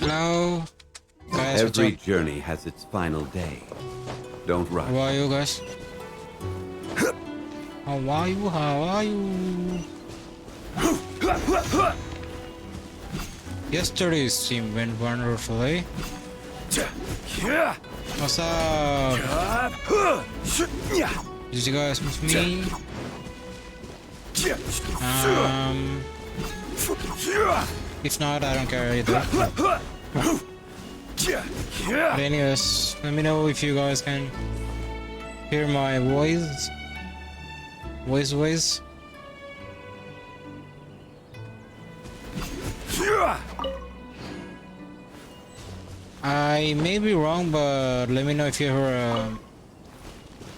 Hello, guys. What's Every up? journey has its final day. Don't rush. How are you guys? How are you? How are you? Yesterday's stream went wonderfully. What's up? Did you guys miss me? If not, I don't care either. But anyways, let me know if you guys can hear my voice. Voice. I may be wrong, but let me know if you're a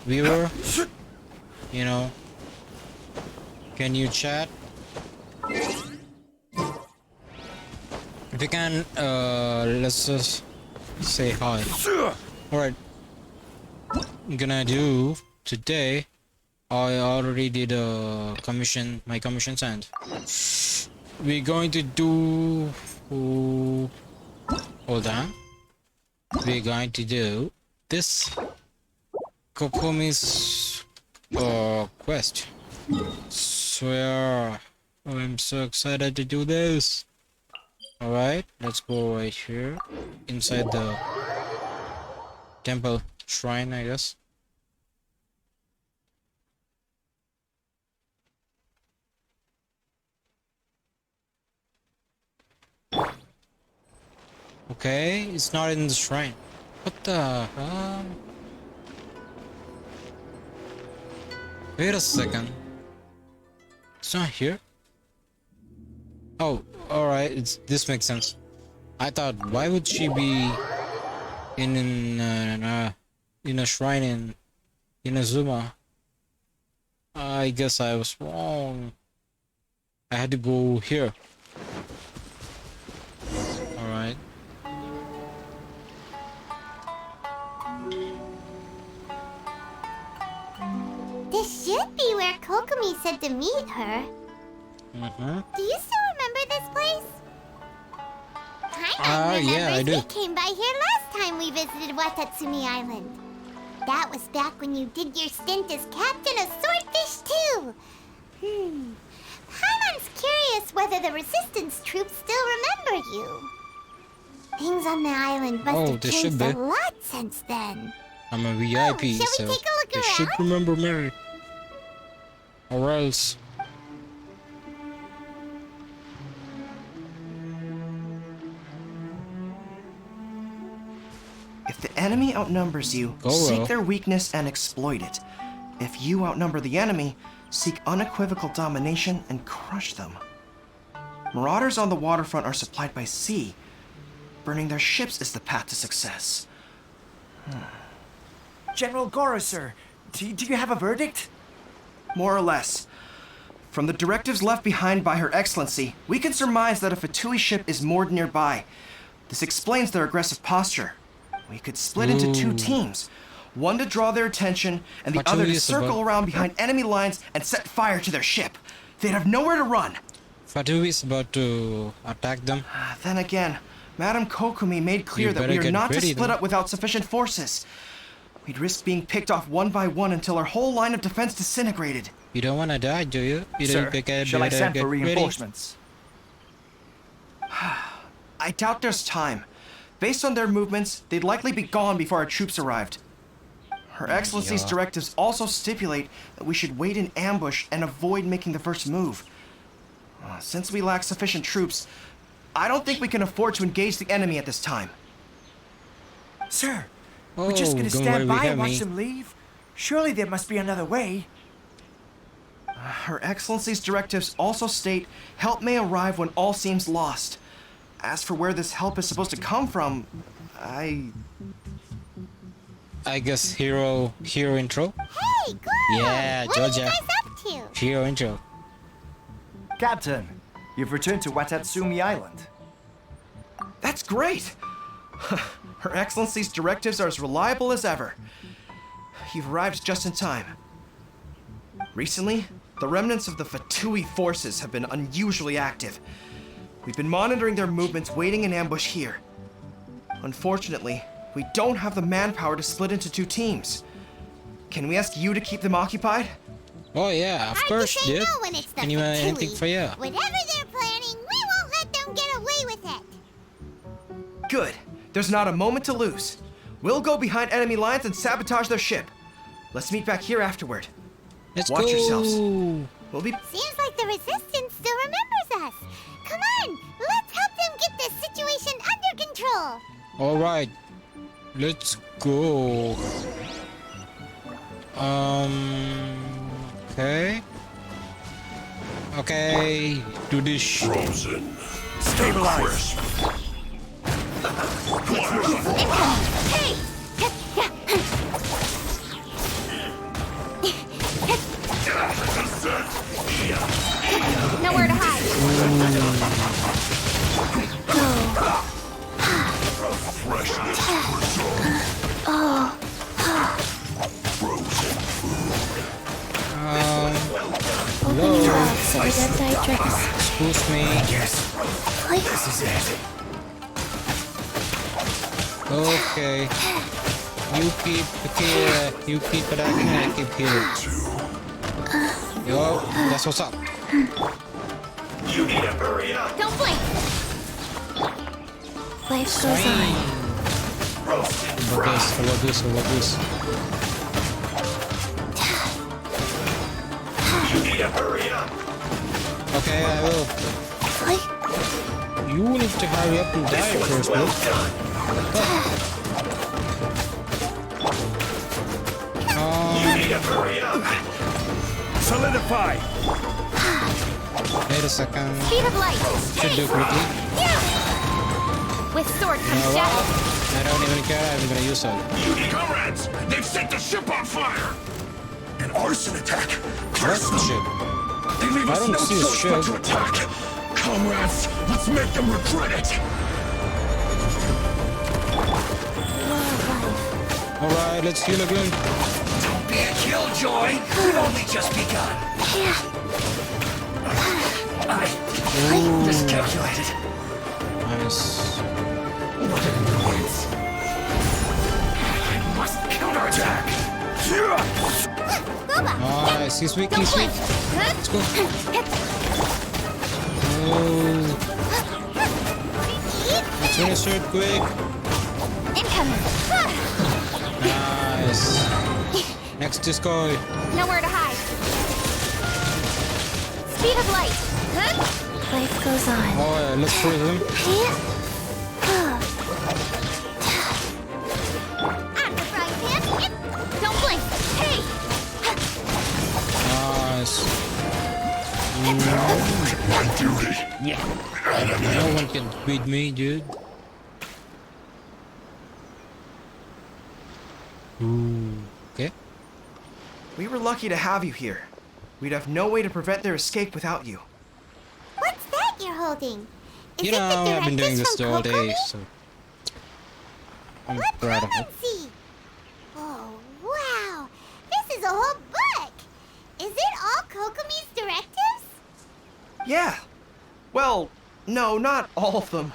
viewer. You know, can you chat? If you can, let's just say hi. Alright. I'm gonna do today. I already did my commission send. We're going to do. Hold on. We're going to do this KOKOMI's quest. So yeah, I'm so excited to do this. Alright, let's go right here inside the temple shrine, I guess. Okay, it's not in the shrine. What the hell? Wait a second. It's not here? Oh, alright, this makes sense. I thought, why would she be in a shrine in Inazuma? I guess I was wrong. I had to go here. Alright. This should be where Kokomi said to meet her. Do you still remember this place? Paimon yeah, I remembers do. we came by here last time we visited Watatsumi Island. That was back when you did your stint as captain of Swordfish too. Paimon's curious whether the resistance troops still remember you. Things on the island must have they should changed a be. lot since then. I'm a VIP, shall we so take a look they should around? remember me. Or else. If the enemy outnumbers you, Go seek well. their weakness and exploit it. If you outnumber the enemy, seek unequivocal domination and crush them. Marauders on the waterfront are supplied by sea. Burning their ships is the path to success. General Goro, sir, do you have a verdict? More or less. From the directives left behind by Her Excellency, we can surmise that a Fatui ship is moored nearby. This explains their aggressive posture. We could split into two teams. One to draw their attention, and the other Fatui to is circle about- around behind enemy lines and set fire to their ship. They'd have nowhere to run. Fatui is about to attack them. Then again, Madame Kokomi made clear You that better we are get not to ready, split then. up without sufficient forces. We'd risk being picked off one by one until our whole line of defense disintegrated. You don't want to die, do you? You Sir, don't get shall I better send get for ready. reinforcements? I doubt there's time. Based on their movements, they'd likely be gone before our troops arrived. Her Excellency's Yeah. directives also stipulate that we should wait in ambush and avoid making the first move. Since we lack sufficient troops, I don't think we can afford to engage the enemy at this time. Sir, we're just Oh, gonna don't stand worry, we by and have watch me. them leave? Surely there must be another way. Her Excellency's directives also state help may arrive when all seems lost. As for where this help is supposed to come from, I guess hero intro. Hey, Goro! Yeah, what are you Georgia. guys up to? Hero intro. Captain, you've returned to Watatsumi Island. That's great! Her Excellency's directives are as reliable as ever. You've arrived just in time. Recently, the remnants of the Fatui forces have been unusually active. We've been monitoring their movements, waiting in ambush here. Unfortunately, we don't have the manpower to split into 2 teams. Can we ask you to keep them occupied? Oh yeah, of Hard course, to say dude. no when it's the Can you anything Fatui. for you? Whatever they're planning, we won't let them get away with it. Good. There's not a moment to lose. We'll go behind enemy lines and sabotage their ship. Let's meet back here afterward. Let's Watch go. yourselves. We'll be... Seems like the Resistance still remembers us. Come on, let's help them get this situation under control. All right, let's go. Okay. Okay, do this shit. Frozen. Stabilize. Hey! Nowhere to hide. Hello. So we got sidetracks. Excuse me. This is it. Okay. You keep here. You keep it out and I keep here. Yo, that's what's up. You need to hurry up. Don't blink. Life goes on. Roasted What this? What this? What this? You need to hurry up. Okay, I will. Like, You need to hurry up and die first, Well please. done. You need to hurry up. Solidify. Wait a second. Speed of light. Should do quickly. Yeah. With sword You know comes what? shadow. I don't even care. I'm gonna use it. Comrades, they've set the ship on fire. An arson attack. What shit? They leave I us don't no see a choice but ship. to attack. Comrades, let's make them regret it. All right, let's heal again. Don't be a killjoy. We've only just begun. I miscalculated. Nice. What an annoyance. I must counterattack. Boba. Nice. He's weak. Don't He's weak. blink. Let's go. Oh, let's finish it quick. Incoming. Nice. Next disco. Nowhere to hide. Speed of light. life goes on. Oh, yeah, let's freeze him. I'm the frying pan. Don't blink. Hey! Nice. My duty. Yeah. No one can beat me, dude. Ooh. Okay. We were lucky to have you here. We'd have no way to prevent their escape without you. What's that you're holding? Is You it know, the I've been doing directives this from all day, KOKOMI? so I'm Let proud of it. see. Oh, wow. This is a whole book. Is it all Kokomi's directives? Yeah. Well, no, not all of them.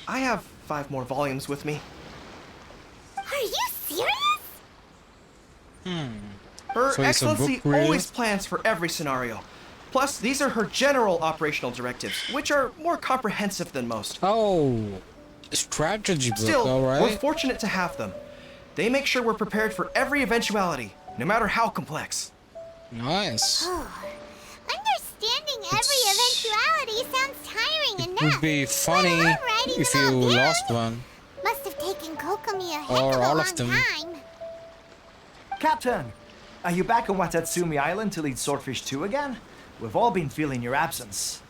I have 5 more volumes with me. Are you serious? Her So it's a book Excellency reader? always plans for every scenario. Plus, these are her general operational directives, which are more comprehensive than most. Oh, strategy book. Still, All we're right. fortunate to have them. They make sure we're prepared for every eventuality, no matter how complex. Nice. Oh, understanding every eventuality sounds tiring It enough. would be funny let alone writing if them you all down. lost one. Must have taken Kokomi a heck Or of a all long of them. time. Captain, are you back on Watatsumi Island to lead Swordfish 2 again? We've all been feeling your absence.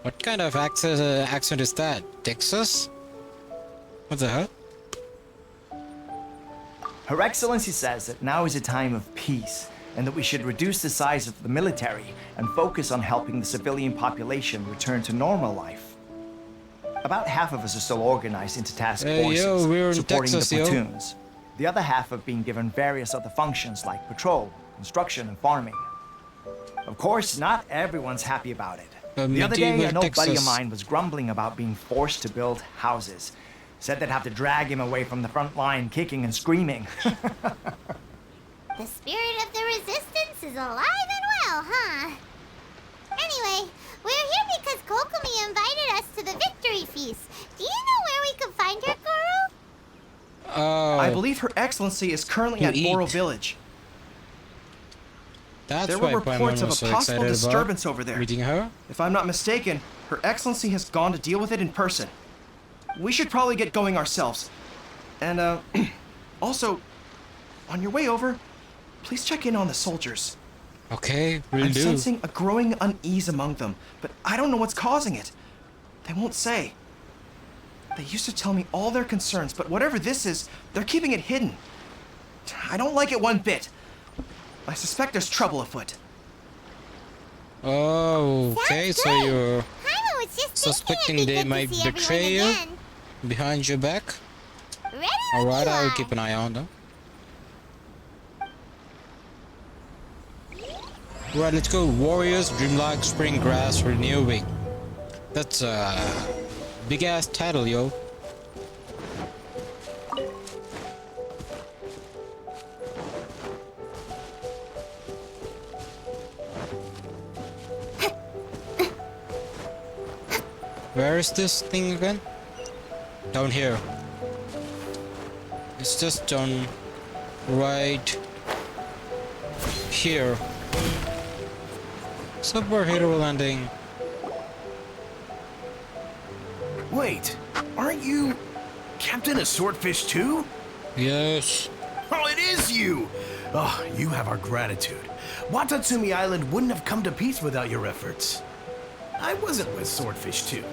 What kind of accent is that? Texas? What the hell? Her Excellency says that now is a time of peace, and that we should reduce the size of the military and focus on helping the civilian population return to normal life. About half of us are still organized into task Hey, forces, yo, we're in supporting Texas, the yo. platoons. The other half have been given various other functions like patrol, construction, and farming. Of course, not everyone's happy about it. The other day, medieval an old buddy of Texas. mine was grumbling about being forced to build houses, Said they'd have to drag him away from the front line, kicking and screaming. The spirit of the resistance is alive and well, huh? Anyway, we're here because Kokomi invited us to the victory feast. Do you know where we can find her, Guru? Oh, I believe Her Excellency is currently To at Boro eat. Village. that's There why were Paimon reports of was a so possible excited disturbance about over there. meeting her. If I'm not mistaken, Her Excellency has gone to deal with it in person. We should probably get going ourselves. And, also, on your way over, please check in on the soldiers. Okay, we'll I'm do. sensing a growing unease among them, but I don't know what's causing it. They won't say. They used to tell me all their concerns, but whatever this is, they're keeping it hidden. I don't like it one bit. I suspect there's trouble afoot. Oh, okay, Sounds so good. you're Paimon was just suspecting thinking they it'd be might good to see betray everyone you again. behind your back. Ready when Alright, you I'll are. keep an eye on them. Right, let's go. Warriors, Dreamlike, Spring Grass, Renewing. That's a big ass title, yo. Where is this thing again? Down here. It's just down right here. Superhero landing. Wait, aren't you Captain of Swordfish too? Yes. Oh, it is you! Oh, you have our gratitude. Watatsumi Island wouldn't have come to peace without your efforts. I wasn't with Swordfish too,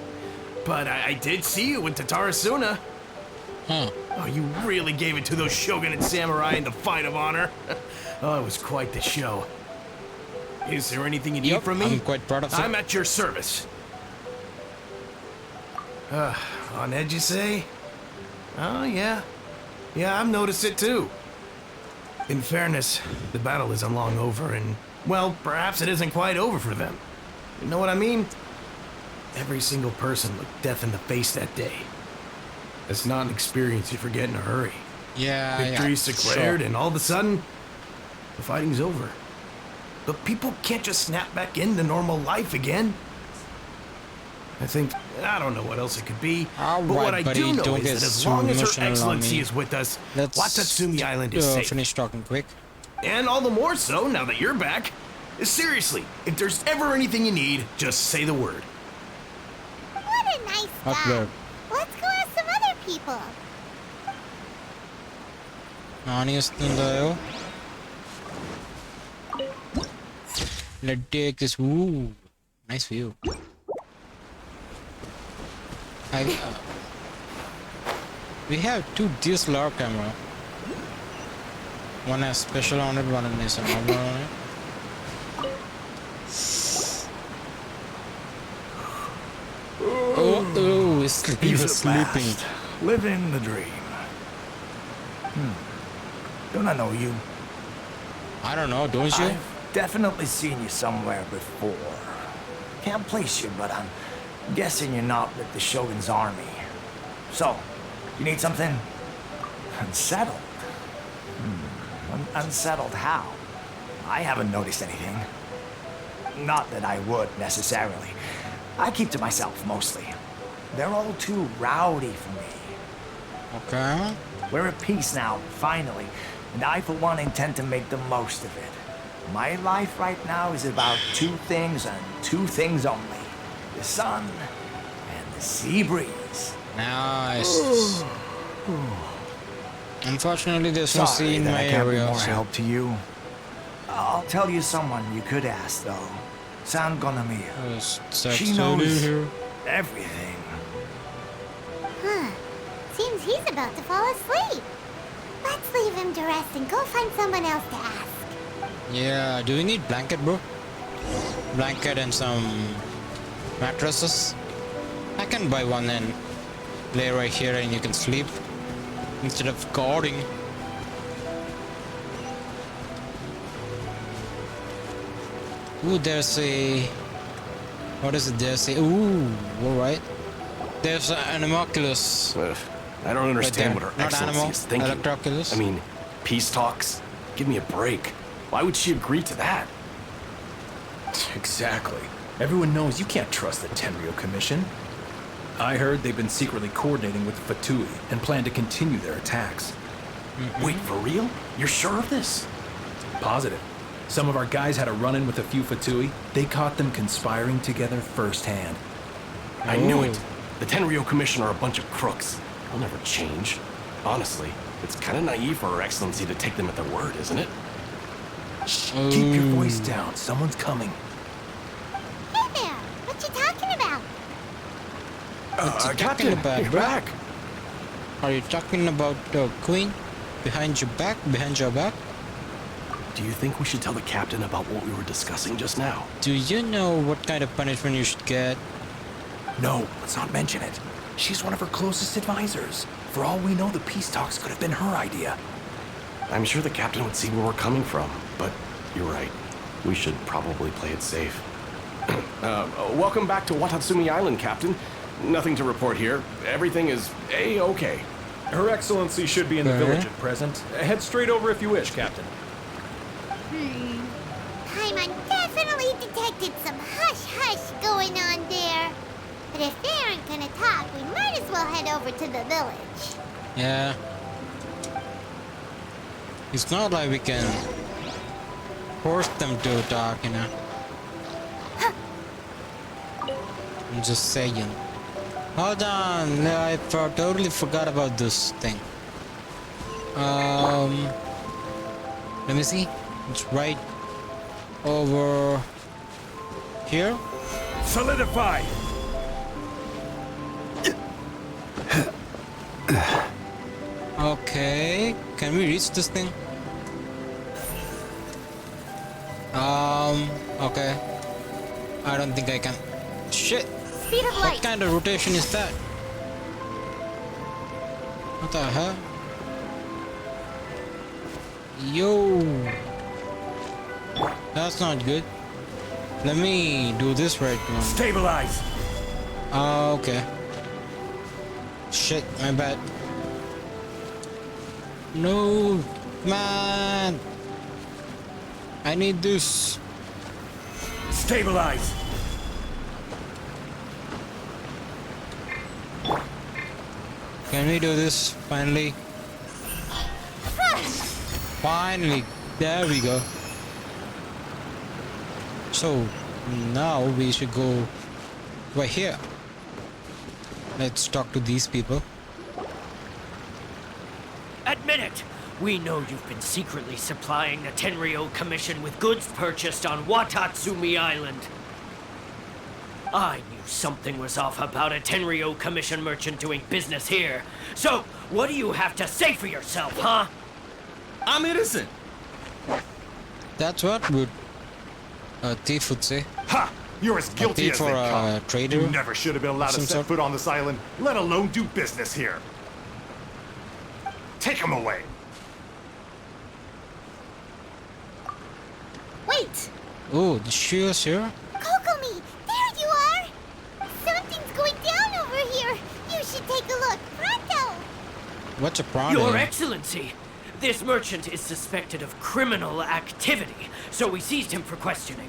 but I did see you with Tatarasuna. Huh. Oh, you really gave it to those shogunate samurai in the fight of honor. Oh, it was quite the show. Is there anything you need Yep, from me? I'm quite proud of it. I'm at your service. On edge, you say? Oh, yeah. Yeah, I've noticed it too. In fairness, the battle isn't long over, and, well, perhaps it isn't quite over for them. You know what I mean? Every single person looked death in the face that day. It's not an experience you forget in a hurry. Yeah. Victory's yeah, declared, sure. and all of a sudden, the fighting's over. But people can't just snap back into normal life again. I don't know what else it could be, All but what right, I buddy, do know don't is get that as too long as Her emotional on Excellency me. is with us, Let's Watatsumi Island is safe. finish talking quick. And all the more so now that you're back. Seriously, if there's ever anything you need, just say the word. What a nice Up guy. there. Let's go ask some other people. Nani వస్తుందో? Let's take this. Ooh, nice view. We have two DSLR camera. One has special on it, one has a normal on it. Oh, he was sleeping. Living the dream. Don't I know you? I don't know, don't you? I've definitely seen you somewhere before. Can't place you, but I'm guessing you're not with the Shogun's army. So, you need something? Unsettled? Unsettled how? I haven't noticed anything. Not that I would, necessarily. I keep to myself, mostly. They're all too rowdy for me. Okay. We're at peace now, finally, and I, for one, intend to make the most of it. My life right now is about two things and two things only. The sun and the sea breeze. Nice. Unfortunately, there's no sea Sorry in that my I can't be area. more So. help to you. I'll tell you someone you could ask, though. San Gonomiya. She knows Here. everything. Huh. Seems he's about to fall asleep. Let's leave him to rest and go find someone else to ask. Yeah, do we need blanket, bro? Blanket and some mattresses? I can buy one and lay right here and you can sleep instead of guarding. Ooh, there's a... What is it? There's a... Ooh, alright. There's an homunculus I don't understand what her Not excellency animal, is thinking. Electroculus. I mean, peace talks? Give me a break. Why would she agree to that? Exactly. Everyone knows you can't trust the Tenryo Commission. I heard they've been secretly coordinating with the Fatui and plan to continue their attacks. Wait, for real? You're sure of this? Positive. Some of our guys had a run-in with a few Fatui. They caught them conspiring together firsthand. I knew it. The Tenryo Commission are a bunch of crooks. They'll never change. Honestly, it's kind of naive for Her Excellency to take them at their word, isn't it? Shh, keep your voice down. Someone's coming. Hey there! What you talking about? What's he Captain, talking about, you're bro? back. Are you talking about the queen? Behind your back? Behind your back? Do you think we should tell the captain about what we were discussing just now? Do you know what kind of punishment you should get? No, let's not mention it. She's one of her closest advisors. For all we know, the peace talks could have been her idea. I'm sure the captain would see where we're coming from, but you're right. We should probably play it safe. Welcome back to Watatsumi Island, Captain. Nothing to report here. Everything is A-okay. Her Excellency should be in the Uh-huh. village at present. Head straight over if you wish, Captain. Paimon definitely detected some hush-hush going on there. But if they aren't gonna talk, we might as well head over to the village. Yeah. It's not like we can force them to talk, you know. I'm just saying. Hold on, I totally forgot about this thing. Let me see. It's right over here. Solidify! Okay, can we reach this thing? Okay. I don't think I can. Shit! Speed of What light. kind of rotation is that? What the hell? Yo! That's not good. Let me do this right now. Stabilize! Okay. Shit, my bad. No, man. I need this. Stabilize! Can we do this finally? Finally, there we go. So now we should go right here. Let's talk to these people. Admit it! We know you've been secretly supplying the Tenryo Commission with goods purchased on Watatsumi Island. I knew something was off about a Tenryo Commission merchant doing business here. So, what do you have to say for yourself, huh? I'm innocent! That's what would a thief would say. Ha! You're as guilty thief as or they a come. trader You never should have been allowed to some set sort? foot on this island, let alone do business here. Take him away. Wait! Oh, she was here? Kokomi! There you are! Something's going down over here! You should take a look! Pronto! What's a problem? Your Excellency! This merchant is suspected of criminal activity, so we seized him for questioning.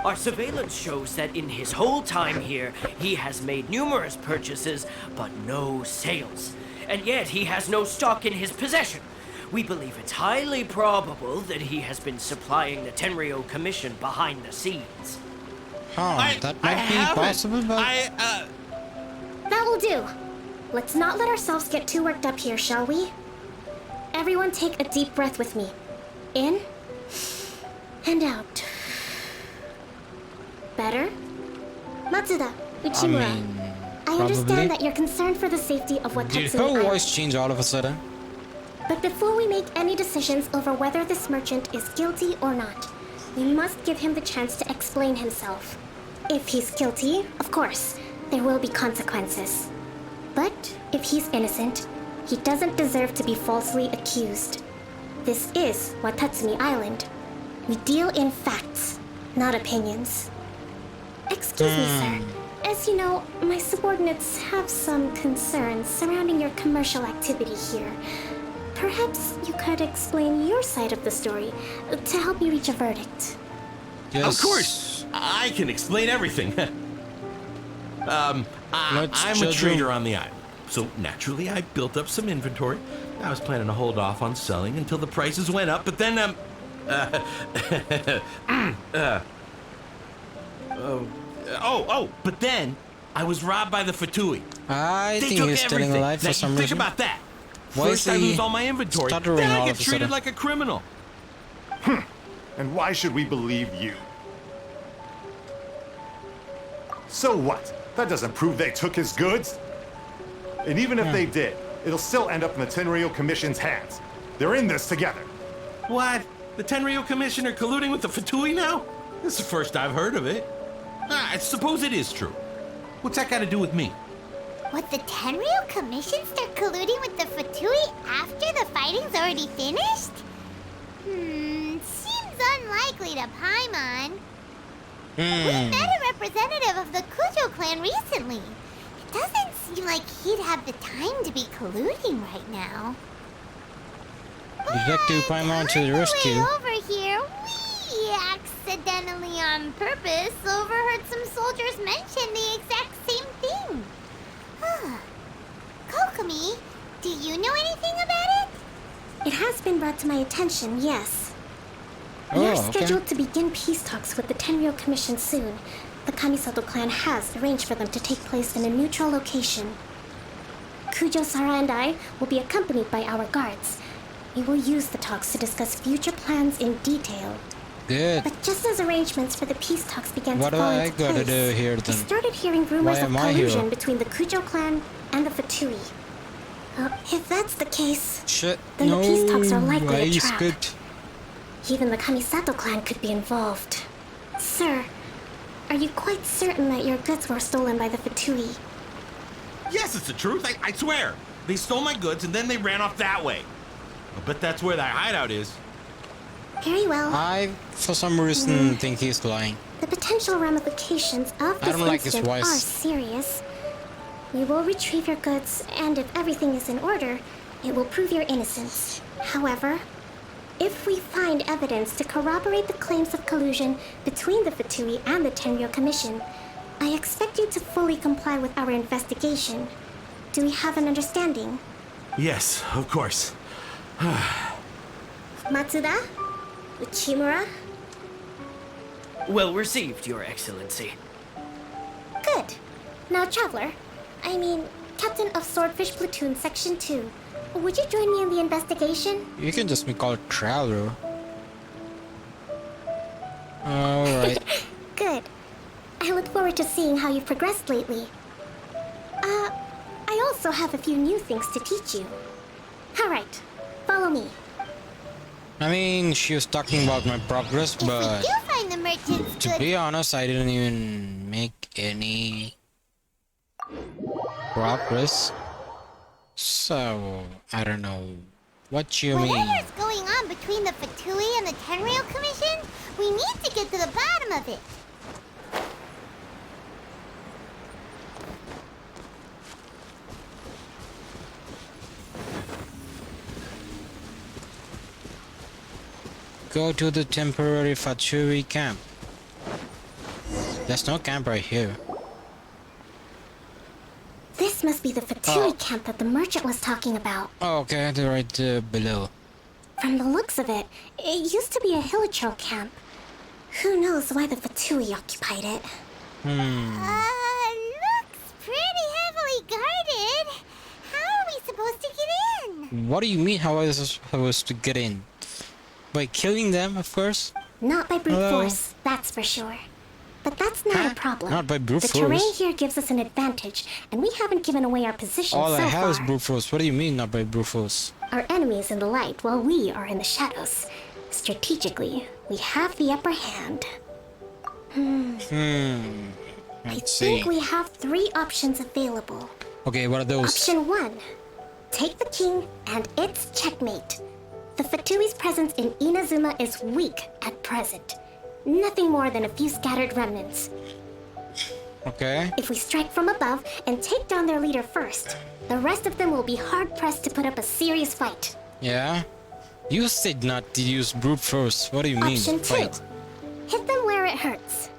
Our surveillance shows that in his whole time here, he has made numerous purchases, but no sales. And yet he has no stock in his possession. We believe it's highly probable that he has been supplying the Tenryo Commission behind the scenes. Huh, that might be possible, but That will do. Let's not let ourselves get too worked up here, shall we? Everyone take a deep breath with me. In and out. Better? Matsuda, Uchimura, I probably. understand that you're concerned for the safety of did Watatsumi her Island. voice change all of a sudden? But before we make any decisions over whether this merchant is guilty or not, we must give him the chance to explain himself. If he's guilty, of course, there will be consequences. But if he's innocent, he doesn't deserve to be falsely accused. This is Watatsumi Island. We deal in facts, not opinions. Excuse me, sir. As you know, my subordinates have some concerns surrounding your commercial activity here. Perhaps you could explain your side of the story to help me reach a verdict. Yes. Of course, I can explain everything. I'm a trader on the island, so naturally I built up some inventory. I was planning to hold off on selling until the prices went up, but then, but then I was robbed by the Fatui. I They think took he's telling a everything. lie for Now, some think reason. about that. Why First is I he lose all my inventory, stuttering then I all get of a treated sudden? like a criminal. And why should we believe you? So what? That doesn't prove they took his goods. And even if they did, it'll still end up in the Tenryo Commission's hands. They're in this together. What? The Tenryo Commissioner colluding with the Fatui now? This is the first I've heard of it. I suppose it is true. What's that got to do with me? Would the Tenryo Commission start colluding with the Fatui after the fighting's already finished? Seems unlikely to Paimon. We met a representative of the Kujo clan recently. It doesn't seem like he'd have the time to be colluding right now. Detective Paimon to the rescue. On the way over here, we accidentally on purpose overheard some soldiers mention the exact same thing. Kokomi, do you know anything about it? It has been brought to my attention, yes. Oh, We are okay. scheduled to begin peace talks with the Tenryo Commission soon. The Kamisato clan has arranged for them to take place in a neutral location. Kujo, Sara, and I will be accompanied by our guards. We will use the talks to discuss future plans in detail. Good. But just as arrangements for the peace talks began What to do fall I into gotta place, do here we then? started hearing rumors Why of am I here? collusion between the Kujo clan and the Fatui. If that's the case, Shit. then No. the peace talks are likely Why a is trap. good? Even the Kamisato clan could be involved. Sir, are you quite certain that your goods were stolen by the Fatui? Yes, it's the truth. I swear. They stole my goods and then they ran off that way. I bet that's where their hideout is. Very well. I, for some reason, think he's lying. The potential ramifications of I this don't like his incident are voice. serious. We will retrieve your goods, and if everything is in order, it will prove your innocence. However, if we find evidence to corroborate the claims of collusion between the Fatui and the Tenryo Commission, I expect you to fully comply with our investigation. Do we have an understanding? Yes, of course. Matsuda? Uchimura? Well received, Your Excellency. Good. Now, Traveler, Captain of Swordfish Platoon Section 2, would you join me in the investigation? You can just be called Traveler. Alright. Good. I look forward to seeing how you've progressed lately. I also have a few new things to teach you. Alright, follow me. I mean, she was talking about my progress, If we but do find the merchant's to goods, be honest, I didn't even make any progress. So, I don't know what you mean. whatever's going on between the Fatui and the Tenryo Commission, we need to get to the bottom of it. Go to the temporary Fatui camp. There's no camp right here. This must be the Fatui Oh. camp that the merchant was talking about. Oh, okay, they're right below. From the looks of it, it used to be a Hilichurl camp. Who knows why the Fatui occupied it? Looks pretty heavily guarded. How are we supposed to get in? What do you mean, how was I supposed to get in? By killing them, of course? Not by brute Hello? force, that's for sure. But that's not Huh? a problem. Not by brute the terrain force. here gives us an advantage, and we haven't given away our position All so I have is far. brute force. What do you mean, not by brute force? Our enemy is in the light, while we are in the shadows. Strategically, we have the upper hand. I Let's see. think we have 3 options available. Okay, what are those? Option 1. Take the king, and it's checkmate. The Fatui's presence in Inazuma is weak at present. Nothing more than a few scattered remnants. Okay. If we strike from above and take down their leader first, the rest of them will be hard-pressed to put up a serious fight. Yeah. You said not to use brute force. What do you mean? Option 2. Fight. Hit them where it hurts.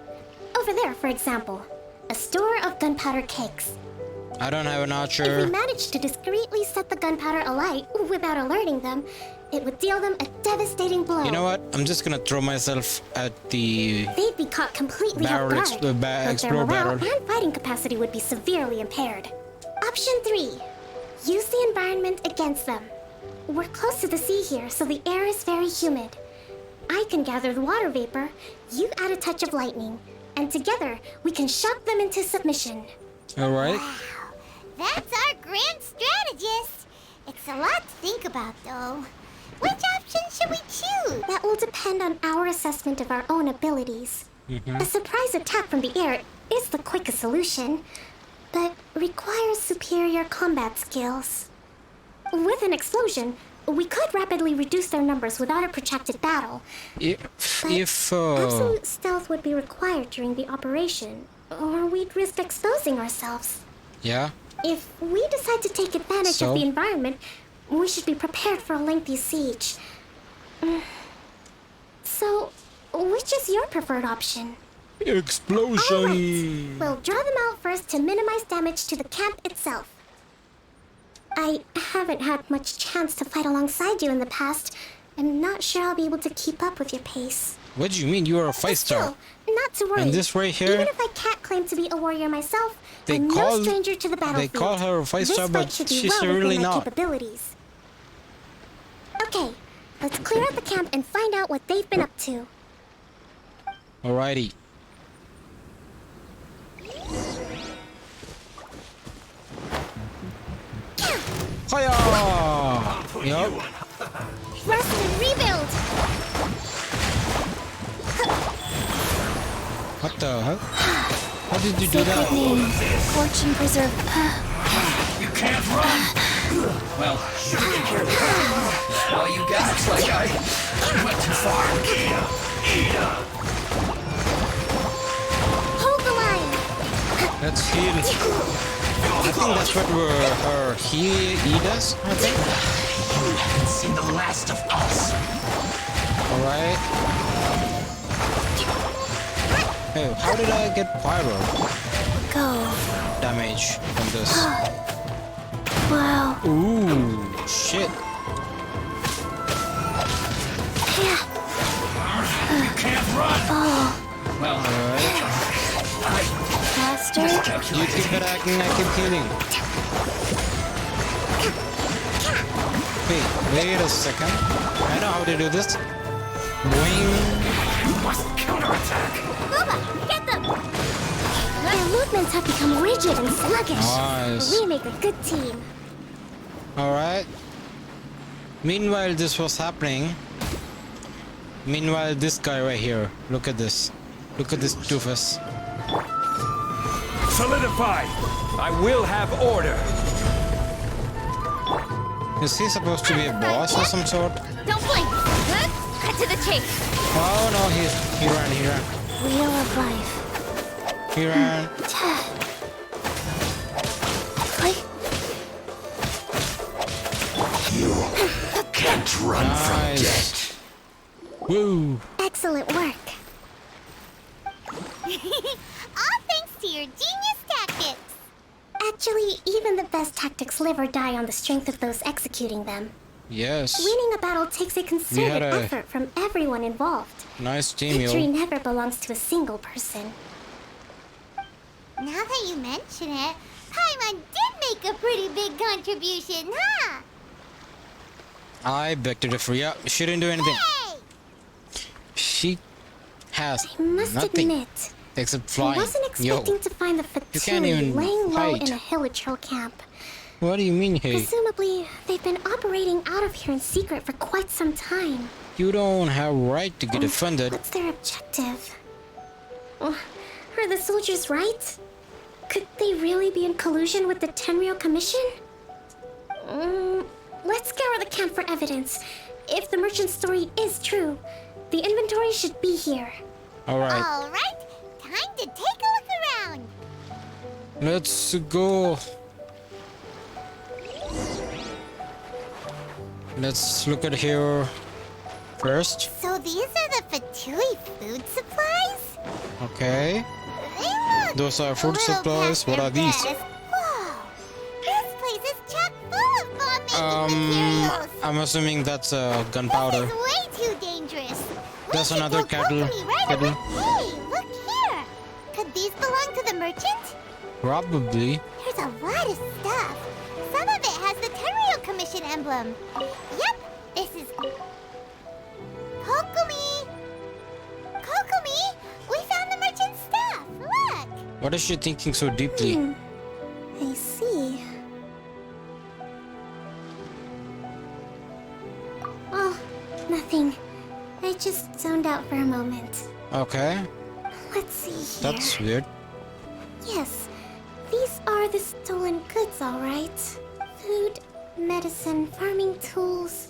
Over there, for example. A store of gunpowder cakes. I don't have an If archer. we managed to discreetly set the gunpowder alight without alerting them, it would deal them a devastating blow. You know what? I'm just gonna throw myself at the They'd be caught completely Barrel off ex- guard. ba- but their explore morale barrel. and fighting capacity would be severely impaired. Option 3. Use the environment against them. We're close to the sea here, so the air is very humid. I can gather the water vapor, you add a touch of lightning, and together we can shock them into submission. Alright. That's our grand strategist. It's a lot to think about, though. Which option should we choose? That will depend on our assessment of our own abilities. A surprise attack from the air is the quickest solution, but requires superior combat skills. With an explosion, we could rapidly reduce their numbers without a protracted battle. If Absolute stealth would be required during the operation, or we'd risk exposing ourselves. yeah. If we decide to take advantage So? of the environment, we should be prepared for a lengthy siege. So, which is your preferred option? Explosion. We'll draw them out first to minimize damage to the camp itself. I haven't had much chance to fight alongside you in the past. I'm not sure I'll be able to keep up with your pace. What do you mean? You are a fight star. Still, not to worry. And this right here, Even if I can't claim to be a warrior myself, They I'm call- no stranger to the battlefield. they call her a fight This star, fight but should be she's well really within my not. capabilities. Okay, let's clear out the camp and find out what they've been up to. Alrighty. Hiya! Yup. Rest and rebuild! What the heck? How did you do that? name, fortune preserve. You can't run! Well, all you got is like I went too far. Hold the line! Let's heal. I think that's what he does, I think. You haven't seen the last of us. Alright. Hey, how did I get pyro Go. damage from this? Wow. Ooh, shit. You can't run! Well, Faster. You keep attacking, I keep healing. Wait a second. I know how to do this. Boing. you must counterattack. Booba, get them! Their movements have become rigid and sluggish. Nice. We make a good team. Alright. Meanwhile, this was happening. Meanwhile, this guy right here. Look at this. Look at this doofus. Solidify! I will have order. Is he supposed to be a boss or some sort? Don't blink! Good? Cut to the chase! Oh no, he ran. Wheel of life. He ran. Click. You can't run from Nice. death. Woo. Excellent work. All thanks to your genius tactics! Actually, even the best tactics live or die on the strength of those executing them. Yes. Winning a battle takes a concerted a- effort from everyone involved. Nice team, Victory yo. never belongs to a single person. Now that you mention it, Paimon did make a pretty big contribution, huh? I beg to differ. Yeah, she didn't do anything. Hey! She has I must nothing admit, except I flying. wasn't expecting Yo, to find the can't Fatui even laying low fight. in a Hilichurl camp. what do you mean, hey? Presumably, they've been operating out of here in secret for quite some time. You don't have right to get offended. What's their objective? Are the soldiers right? Could they really be in collusion with the Tenryou Commission? Let's scour the camp for evidence. If the merchant's story is true, the inventory should be here. All right. Alright, time to take a look around. Let's go. Let's look at here first. So these are the Fatui food supplies? Okay. They look Those are a food little supplies. past What their are these? best. Whoa! This place is chock full of bomb-making materials. I'm assuming that's This gunpowder. is way too dangerous. There's We should another tell kettle. Kokumi right away. Hey, look here. Could these belong to the merchant? Probably. There's a lot of stuff. Some of it has the Tenryou Commission emblem. Yep, this is... Kokumi! Kokumi! We found the merchant's stuff! Look! What is she thinking so deeply? I see. Oh, nothing. I just zoned out for a moment. Okay, Let's see here. that's weird. Yes, these are the stolen goods, all right. Food, medicine, farming tools.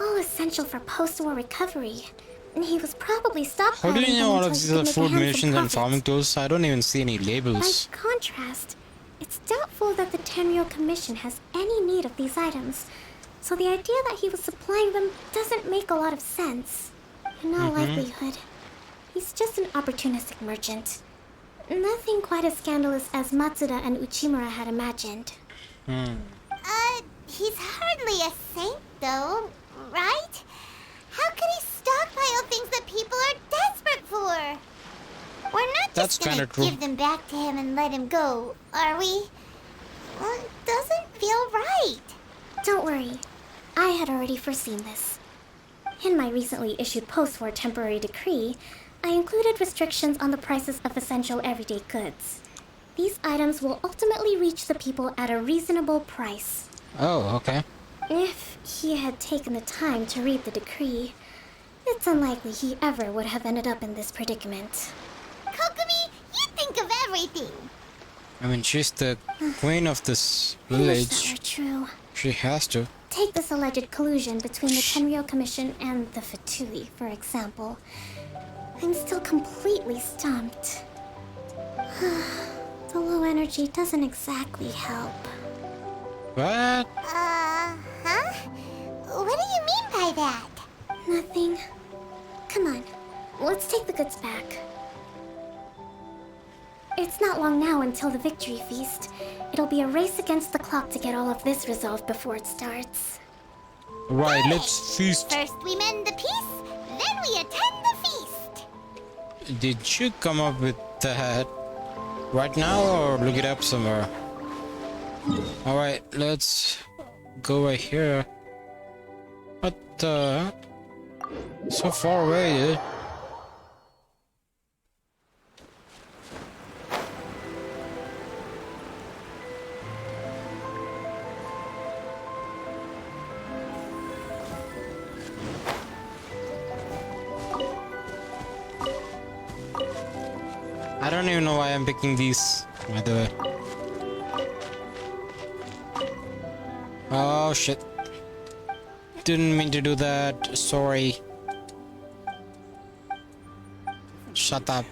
All essential for post-war recovery. And he was probably stockpiling How do you know all them of until these he are could make a food, handsome munitions, and profit. farming tools? I don't even see any By labels. contrast, it's doubtful that the Tenryou Commission has any need of these items. So the idea that he was supplying them doesn't make a lot of sense. In all likelihood, he's just an opportunistic merchant. Nothing quite as scandalous as Matsuda and Uchimura had imagined. He's hardly a saint, though, right? How could he stockpile things that people are desperate for? We're not That's just gonna kinda true. give them back to him and let him go, are we? Well, it doesn't feel right. Don't worry, I had already foreseen this. In my recently issued post-war temporary decree, I included restrictions on the prices of essential everyday goods. These items will ultimately reach the people at a reasonable price. Oh, okay. If he had taken the time to read the decree, it's unlikely he ever would have ended up in this predicament. Kokumi, you think of everything. I mean, she's the queen of this I wish that village. were true. She has to. Take this alleged collusion between the Tenryou Commission and the Fatui, for example. I'm still completely stumped. The low energy doesn't exactly help. What? Huh? What do you mean by that? Nothing. Come on, let's take the goods back. It's not long now until the victory feast. It'll be a race against the clock to get all of this resolved before it starts. Right, let's feast. First we mend the peace, then we attend the feast. Did you come up with that right now or look it up somewhere? Alright, let's go right here. What the? So far away, dude. I don't even know why I'm picking these, by the way. Oh shit. Didn't mean to do that. Sorry. Shut up.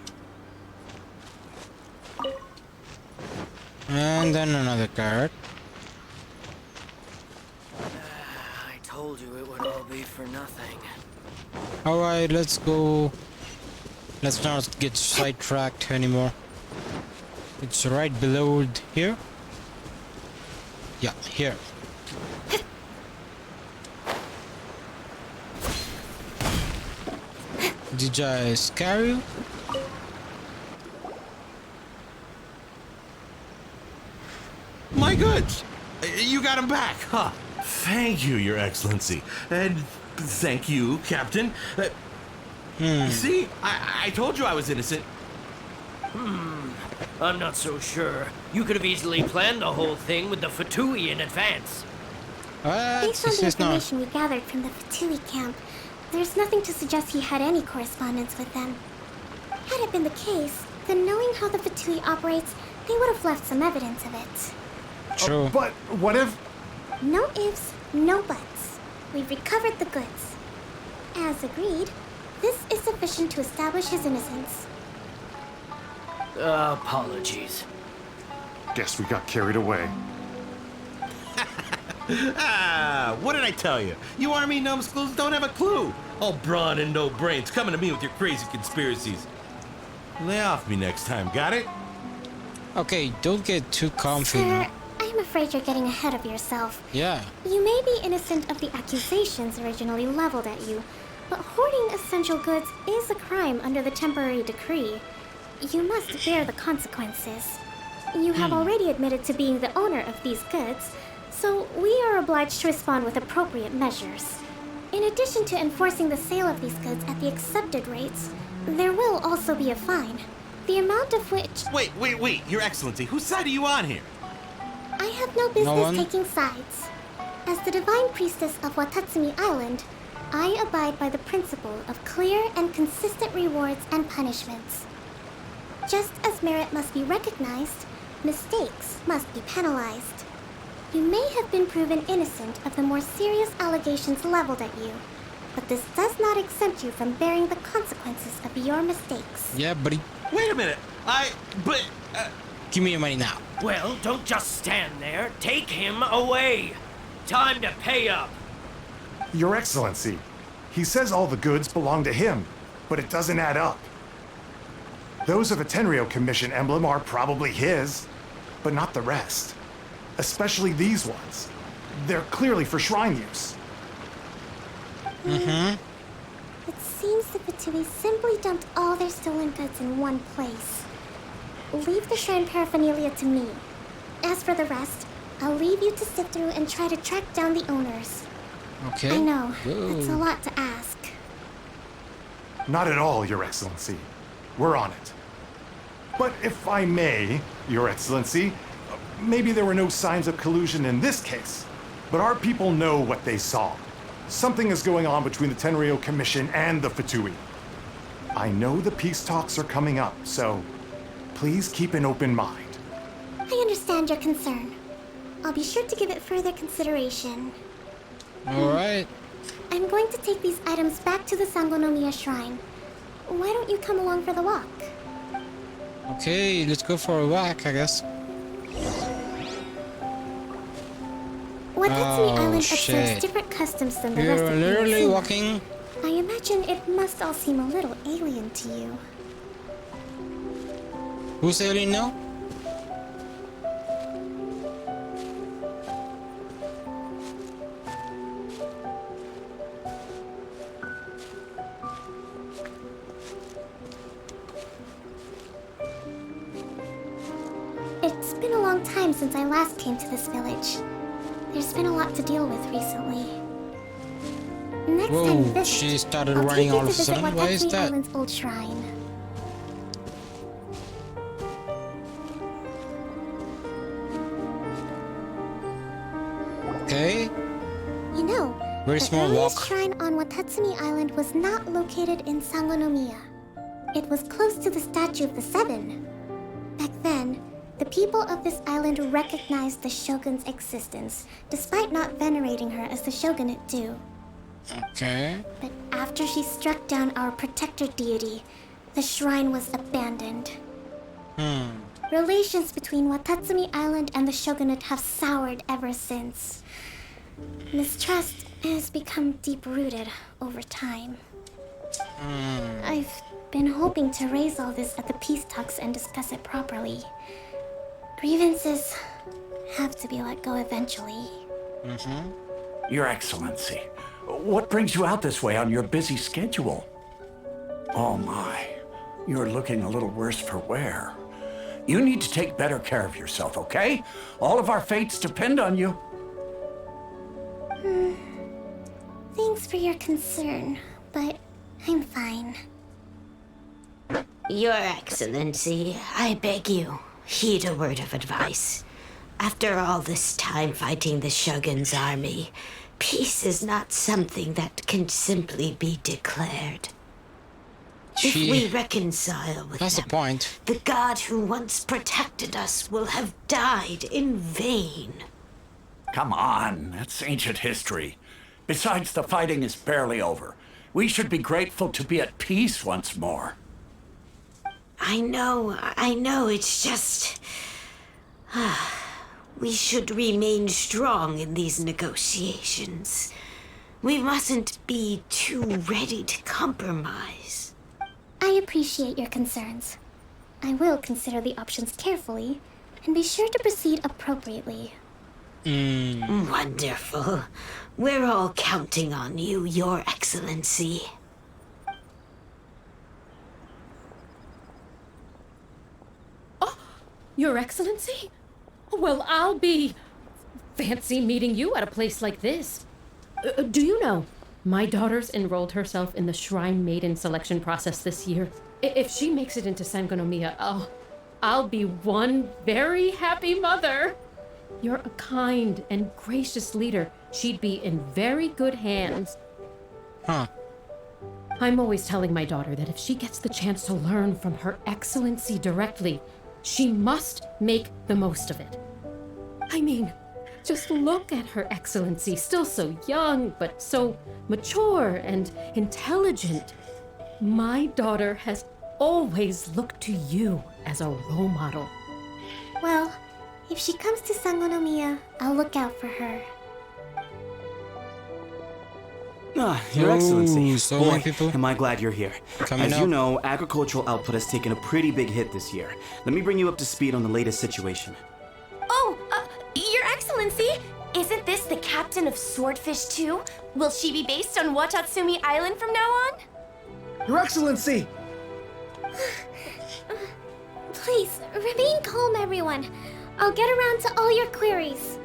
And then another card. I told you it would all be for nothing. Alright, let's go. Let's not get sidetracked anymore. It's right below here. Yeah, here. Did I scare you? My goods! You got them back, huh? Thank you, Your Excellency. And thank you, Captain. See, I told you I was innocent. I'm not so sure. You could have easily planned the whole thing with the Fatui in advance. What? Based on This the is not. information we gathered from the Fatui camp, there's nothing to suggest he had any correspondence with them. Had it been the case, then knowing how the Fatui operates, they would have left some evidence of it. True. But what if... No ifs, no buts. We've recovered the goods. As agreed, this is sufficient to establish his innocence. Apologies. Guess we got carried away. What did I tell you? You army numbskulls don't have a clue. All brawn and no brains coming to me with your crazy conspiracies. Lay off me next time, got it? Okay, don't get too confident. Sir, I'm afraid you're getting ahead of yourself. Yeah. You may be innocent of the accusations originally leveled at you, but hoarding essential goods is a crime under the temporary decree. You must bear the consequences. You have already admitted to being the owner of these goods, so we are obliged to respond with appropriate measures. In addition to enforcing the sale of these goods at the accepted rates, there will also be a fine, the amount of which... Wait, Your Excellency, whose side are you on here? I have no business taking sides. As the Divine Priestess of Watatsumi Island, I abide by the principle of clear and consistent rewards and punishments. Just as merit must be recognized, mistakes must be penalized. You may have been proven innocent of the more serious allegations leveled at you, but this does not exempt you from bearing the consequences of your mistakes. Yeah, buddy. Wait a minute. Give me your money now. Well, don't just stand there. Take him away. Time to pay up. Your Excellency, he says all the goods belong to him, but it doesn't add up. Those of a Tenryo Commission emblem are probably his, but not the rest. Especially these ones. They're clearly for shrine use. It seems the Fatui simply dumped all their stolen goods in one place. Leave the shrine paraphernalia to me. As for the rest, I'll leave you to sift through and try to track down the owners. Okay. I know, it's a lot to ask. Not at all, Your Excellency. We're on it. But if I may, Your Excellency, maybe there were no signs of collusion in this case, but our people know what they saw. Something is going on between the Tenryo Commission and the Fatui. I know the peace talks are coming up, so please keep an open mind. I understand your concern. I'll be sure to give it further consideration. Alright. I'm going to take these items back to the Sangonomiya Shrine. Why don't you come along for the walk? Okay, let's go for a walk, I guess. Watatsumi Island shit. observes different customs than the rest You're of literally Hiroshima. walking. I imagine it must all seem a little alien to you. Who's alien now? It's been a long time since I last came to this village. There's been a lot to deal with recently. Next time you Whoa, visit, she started I'll take running you all to of a visit sudden. Why is Watatsumi that? Island's old shrine. Okay. You know, Very the small earliest walk. shrine on Watatsumi Island was not located in Sangonomiya. It was close to the Statue of the Seven. Back then, the people of this island recognized the shogun's existence, despite not venerating her as the shogunate do. Okay. But after she struck down our protector deity, the shrine was abandoned. Relations between Watatsumi Island and the shogunate have soured ever since. Mistrust has become deep-rooted over time. I've been hoping to raise all this at the peace talks and discuss it properly. Grievances have to be let go eventually. Your Excellency, what brings you out this way on your busy schedule? Oh my, you're looking a little worse for wear. You need to take better care of yourself, okay? All of our fates depend on you. Thanks for your concern, but I'm fine. Your Excellency, I beg you, heed a word of advice. After all this time fighting the Shogun's army, peace is not something that can simply be declared. If we reconcile with That's them, the point. the god who once protected us will have died in vain. Come on, that's ancient history. Besides, the fighting is barely over. We should be grateful to be at peace once more. I know, it's just... We should remain strong in these negotiations. We mustn't be too ready to compromise. I appreciate your concerns. I will consider the options carefully and be sure to proceed appropriately. Wonderful. We're all counting on you, Your Excellency. Your Excellency? Well, I'll be... fancy meeting you at a place like this. Do you know, my daughter's enrolled herself in the Shrine Maiden selection process this year. If she makes it into Sangonomiya, I'll be one very happy mother. You're a kind and gracious leader. She'd be in very good hands. Huh. I'm always telling my daughter that if she gets the chance to learn from Her Excellency directly, she must make the most of it. I mean, just look at Her Excellency, still so young, but so mature and intelligent. My daughter has always looked to you as a role model. Well, if she comes to Sangonomiya, I'll look out for her. Your Excellency. So Boy, many people. am I glad you're here. Coming As you up. know, agricultural output has taken a pretty big hit this year. Let me bring you up to speed on the latest situation. Oh, Your Excellency, isn't this the captain of Swordfish 2? Will she be based on Watatsumi Island from now on? Your Excellency! Please, remain calm, everyone. I'll get around to all your queries.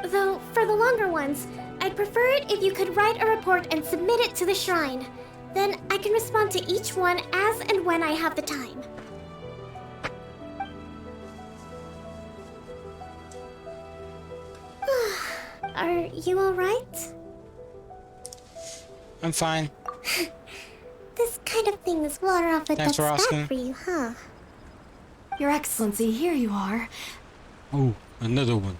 Though, for the longer ones, I'd prefer it if you could write a report and submit it to the shrine. Then I can respond to each one as and when I have the time. Are you alright? I'm fine. This kind of thing is water off a Thanks duck's for asking. back for you, huh? Your Excellency, here you are. Oh, another one.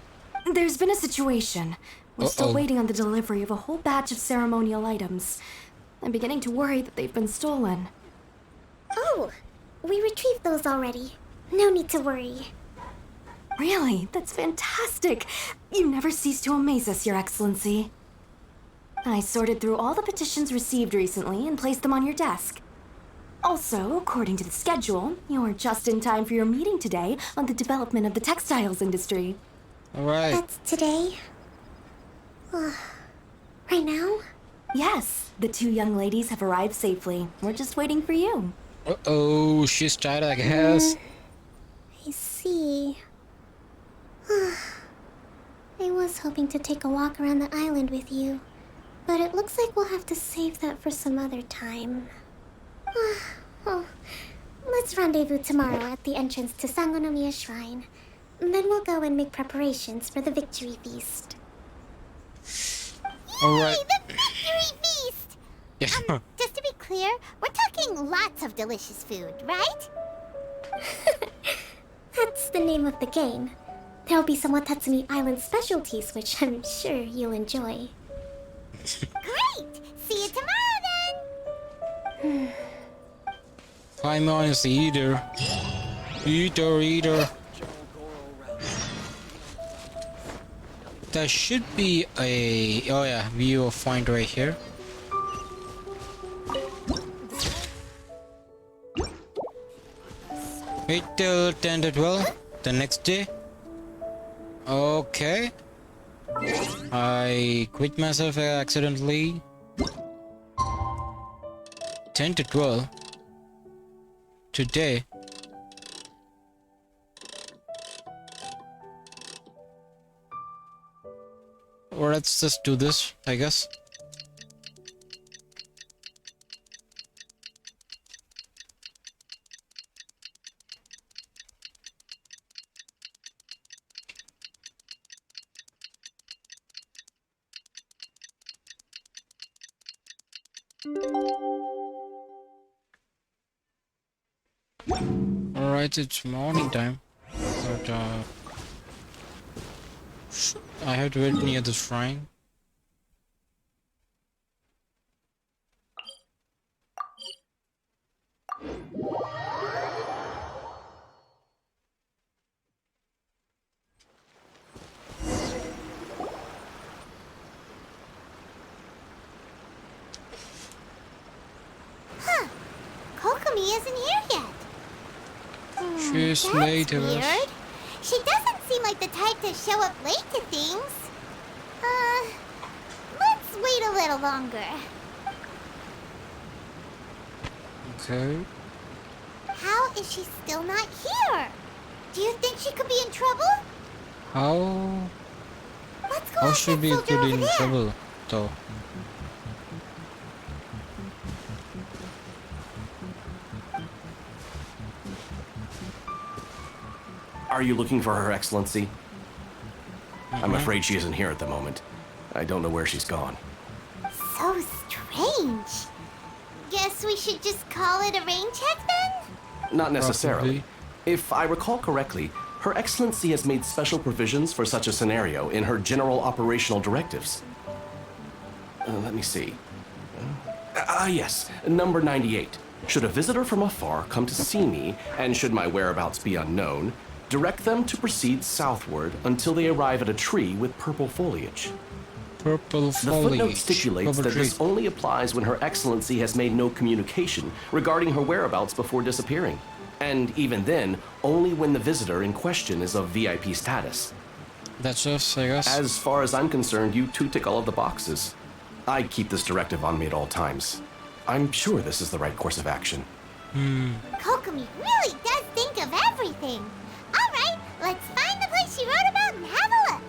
There's been a situation. We're still Uh-oh. waiting on the delivery of a whole batch of ceremonial items. I'm beginning to worry that they've been stolen. Oh, we retrieved those already. No need to worry. Really? That's fantastic! You never cease to amaze us, Your Excellency. I sorted through all the petitions received recently and placed them on your desk. Also, according to the schedule, you're just in time for your meeting today on the development of the textiles industry. Alright. That's today? Right now? Yes, the two young ladies have arrived safely. We're just waiting for you. Uh-oh, she's tired, I guess. I see. I was hoping to take a walk around the island with you, but it looks like we'll have to save that for some other time. Oh, let's rendezvous tomorrow at the entrance to Sangonomiya Shrine. Then we'll go and make preparations for the victory feast. Alright. The victory feast! Yeah. Just to be clear, we're talking lots of delicious food, right? That's the name of the game. There'll be some Watatsumi Island specialties, which I'm sure you'll enjoy. Great! See you tomorrow then! I'm honestly eater. Eater. There should be a... oh yeah, view of find right here. Wait till 10 to 12, the next day. Okay. I quit myself accidentally. 10 to 12. Today. Or let's just do this, I guess. Alright, it's morning time. But I have to wait near the shrine. isn't here yet. She's That's late, weird. She doesn't seem like the type to show up late to things. Let's wait a little longer. Okay. How is she still not here? Do you think she could be in trouble? How? Let's go How ask should that be soldier put over in there. trouble, though? Are you looking for Her Excellency? I'm afraid she isn't here at the moment. I don't know where she's gone. So strange. Guess we should just call it a rain check then? Not necessarily. Probably. If I recall correctly, Her Excellency has made special provisions for such a scenario in her general operational directives. Let me see. Yes, number 98. Should a visitor from afar come to see me, and should my whereabouts be unknown, direct them to proceed southward until they arrive at a tree with purple foliage. Purple The footnote foliage. stipulates Purple that tree. this only applies when Her Excellency has made no communication regarding her whereabouts before disappearing. And even then, only when the visitor in question is of VIP status. That's us, I guess. As far as I'm concerned, you two tick all of the boxes. I keep this directive on me at all times. I'm sure this is the right course of action. Kokomi really does think of everything. All right, let's find the place she wrote about and have a look.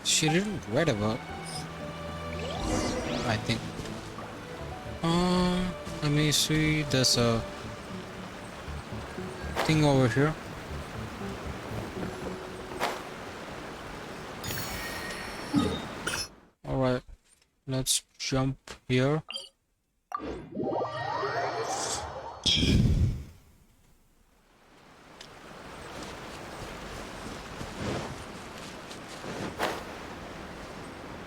She didn't write about. I think. Let me see. There's a thing over here. All right, let's jump here.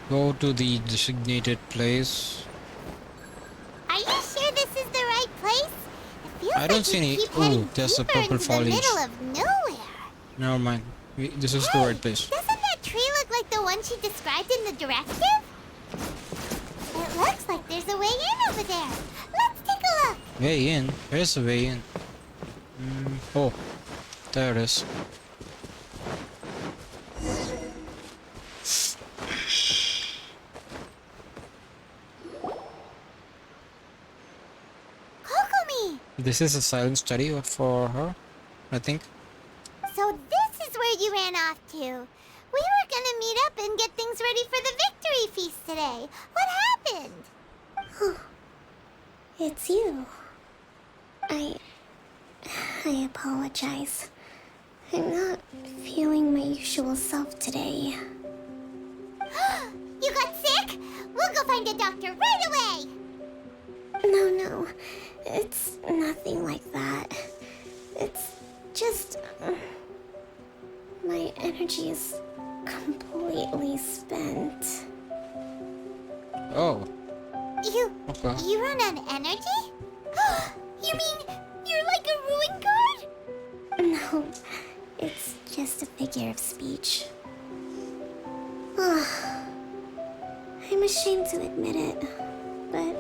Go to the designated place. Are you sure this is the right place? It feels I don't like see we any. keep Oh, heading there's a deeper purple into the foliage. middle of nowhere. Never mind. This is the right place. Doesn't that tree look like the one she described in the directive? It looks like there's a way in over there. Let's take a look. Way in? Where's the way in? Oh, there it is. Kokomi! This is a silent study for her, I think. So this is where you ran off to. We were gonna meet up and get things ready for the victory feast today. What happened? It's you. I apologize. I'm not feeling my usual self today. You got sick? We'll go find a doctor right away. No. It's nothing like that. It's just... my energy is completely spent. Oh. You run on energy? You mean you're like a ruin guard? No, it's just a figure of speech. I'm ashamed to admit it, but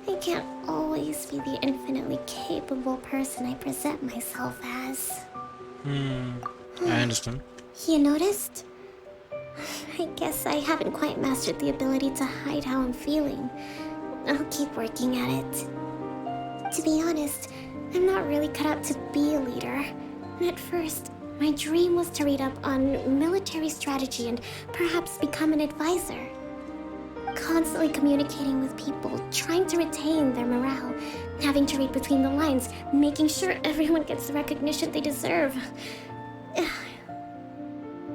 I can't always be the infinitely capable person I present myself as. I understand. You noticed? I guess I haven't quite mastered the ability to hide how I'm feeling. I'll keep working at it. To be honest, I'm not really cut out to be a leader. At first, my dream was to read up on military strategy and perhaps become an advisor. Constantly communicating with people, trying to retain their morale, having to read between the lines, making sure everyone gets the recognition they deserve.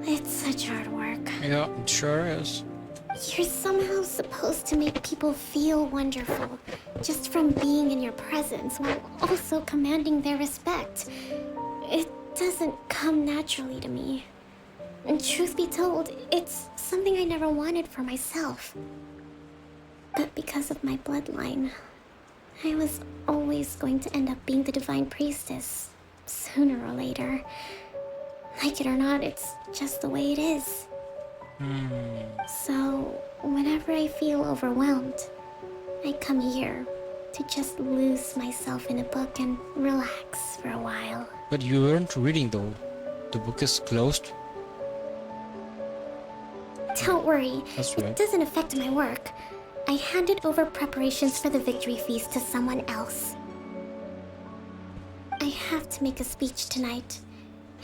It's such hard work. Yeah, it sure is. You're somehow supposed to make people feel wonderful, just from being in your presence, while also commanding their respect. It doesn't come naturally to me. And truth be told, it's something I never wanted for myself. But because of my bloodline, I was always going to end up being the Divine Priestess, sooner or later. Like it or not, it's just the way it is. So, whenever I feel overwhelmed, I come here to just lose myself in a book and relax for a while. But you weren't reading though. The book is closed. Don't worry, That's it right. doesn't affect my work. I handed over preparations for the victory feast to someone else. I have to make a speech tonight,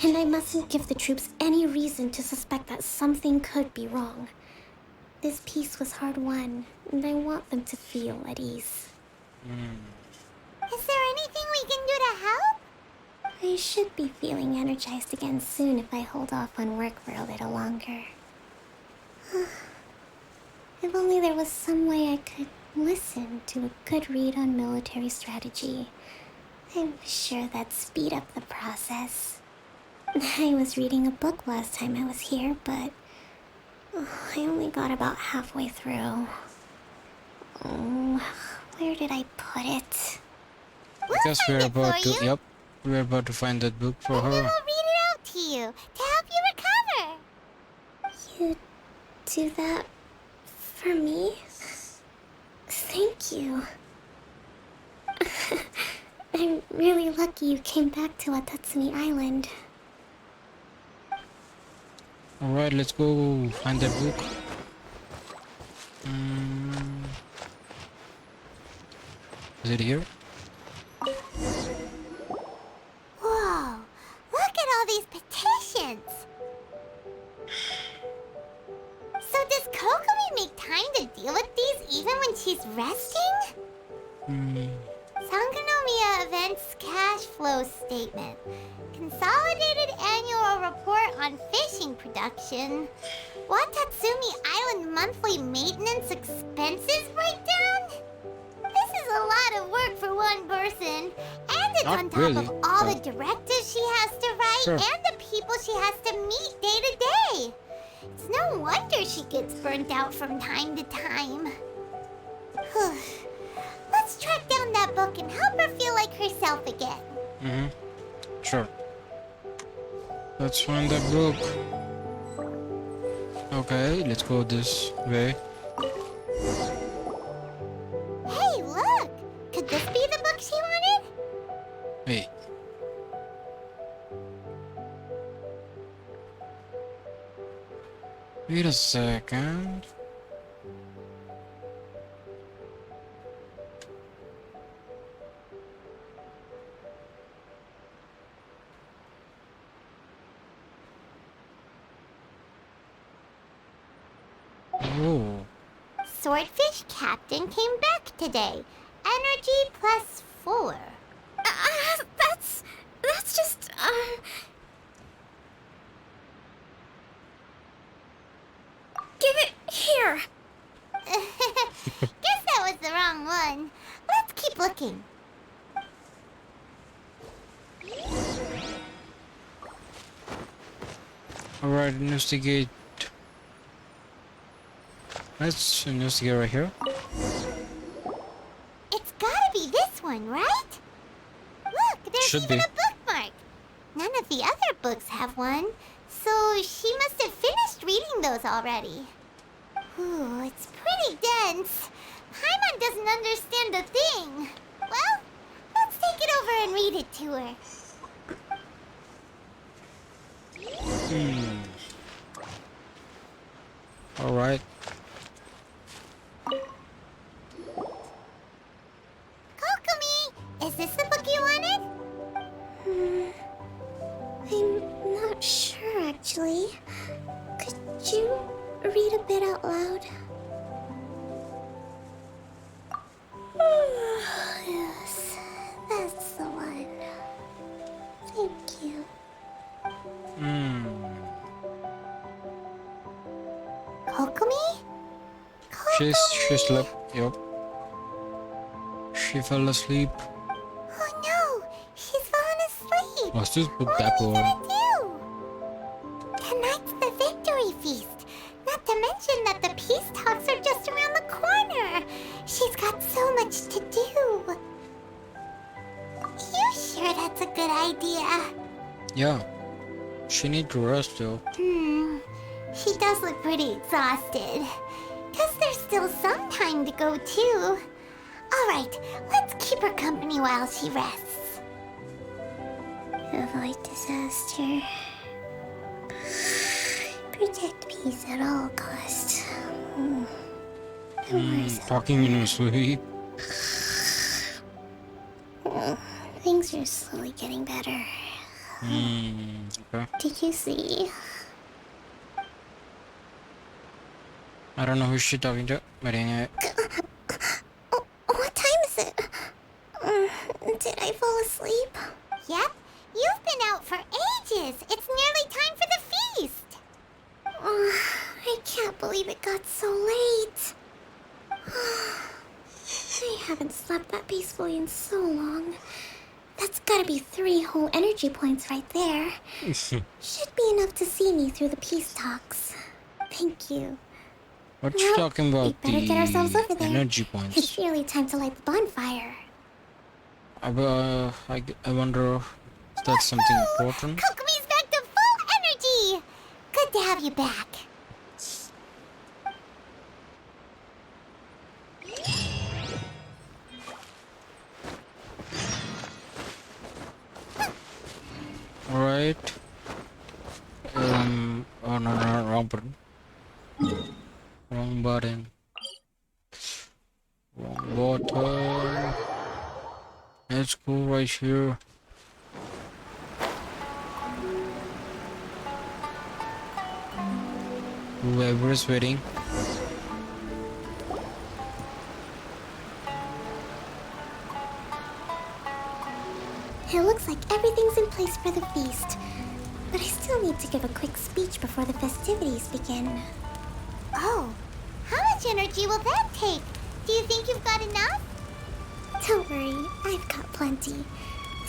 and I mustn't give the troops any reason to suspect that something could be wrong. This peace was hard won, and I want them to feel at ease. Is there anything we can do to help? I should be feeling energized again soon if I hold off on work for a little longer. If only there was some way I could listen to a good read on military strategy. I'm sure that'd speed up the process. I was reading a book last time I was here, but I only got about halfway through. Oh, where did I put it? I guess we're about to. Yep, we're about to find that book for And we her. will read it out to you to help you recover. You do that for me? Thank you. I'm really lucky you came back to Watatsumi Island. Alright, let's go find that book. Is it here? Whoa, look at all these petitions. So does Kokomi make time to deal with these even when she's resting? Sangonomiya Events Cash Flow Statement. Consolidated Annual Report on Fishing Production. Watatsumi Island Monthly Maintenance Expenses Breakdown? This is a lot of work for one person. And it's Not on top really, of all but- the directives she has to write Sure. and the people she has to meet day to day. It's no wonder she gets burnt out from time to time. Let's track down that book and help her feel like herself again. Sure. Let's find that book. Okay, let's go this way. Hey, look! Could this be the book she wanted? Wait. Wait a second. Oh. Swordfish Captain came back today. Energy +4. That's just, Give it here! Guess that was the wrong one. Let's keep looking. Alright, investigate. Let's investigate right here. It's gotta be this one, right? Look, there's Should even be. a bookmark. None of the other books have one, so she must have finished reading those already. Ooh, it's pretty dense. Paimon doesn't understand a thing. Well, let's take it over and read it to her. Alright. Kokomi, is this the book you wanted? I'm not sure, actually. Could you read a bit out loud? Yes, that's the one. Thank you. Kokomi? She slept. Yep. She fell asleep. Oh no, she's fallen asleep. Was this book What that are we boring? gonna do? Tonight's the victory feast. Not to mention that the peace talks are just around the corner. She's got so much to do. You sure that's a good idea? Yeah. She need to rest though. She does look pretty exhausted. Guess there's still some time to go too. Alright, let's keep her company while she rests. Avoid disaster. Protect peace at all costs. Talking in your sleep. Things are slowly getting better. Okay. Did you see? I don't know who she's talking to, but anyway. What time is it? Did I fall asleep? Yep. You've been out for ages. It's nearly time for the feast. I can't believe it got so late. I haven't slept that peacefully in so long. That's gotta be 3 whole energy points right there. Should be enough to see me through the peace talks. Thank you. What you talking about? We better get ourselves over there. Energy points. It's really time to light the bonfire. I wonder if that's something important. Kokomi's back to full energy! Good to have you back. Alright. Oh no, wrong button. Wrong button. Wrong button. Let's go right here. Whoever is waiting. It looks like everything's in place for the feast. But I still need to give a quick speech before the festivities begin. Oh, how much energy will that take? Do you think you've got enough? Don't worry, I've got plenty.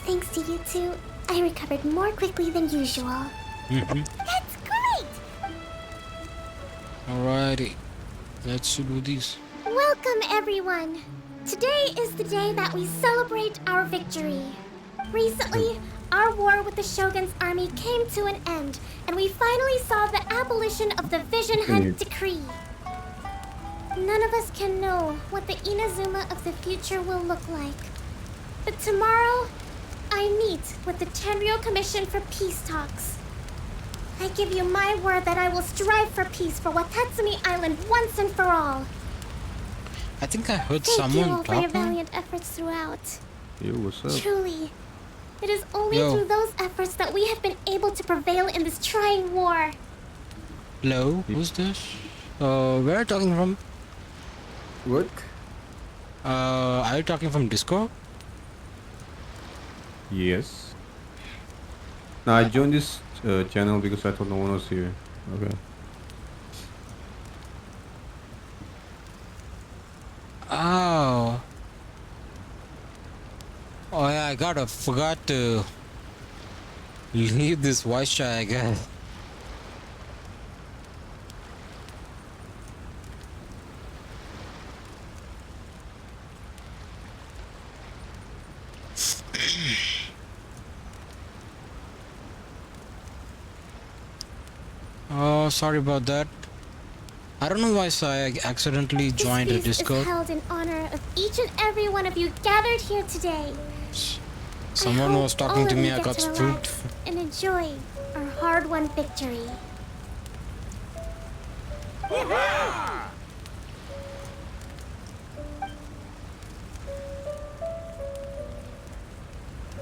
Thanks to you two, I recovered more quickly than usual. That's great! Alrighty, let's do this. Welcome, everyone. Today is the day that we celebrate our victory. Recently, our war with the Shogun's army came to an end, and we finally saw the abolition of the Vision Hunt Decree. None of us can know what the Inazuma of the future will look like. But tomorrow, I meet with the Tenryo Commission for peace talks. I give you my word that I will strive for peace for Watatsumi Island once and for all. I think I heard Thank someone you all for your talking. valiant efforts throughout. Yo, what's up? Truly, it is only Yo. through those efforts that we have been able to prevail in this trying war. Hello, who's this? Where are you talking from? What? Are you talking from Discord? Yes. Now I joined this channel because I thought no one was here. Okay. Oh. Oh yeah, I forgot to leave this voice chat, I guess. Oh, sorry about that. I don't know why I accidentally joined a This feast Discord. is held in honor of each and every one of you gathered here today. Someone was talking to me, I got spooked. And enjoy our hard-won victory.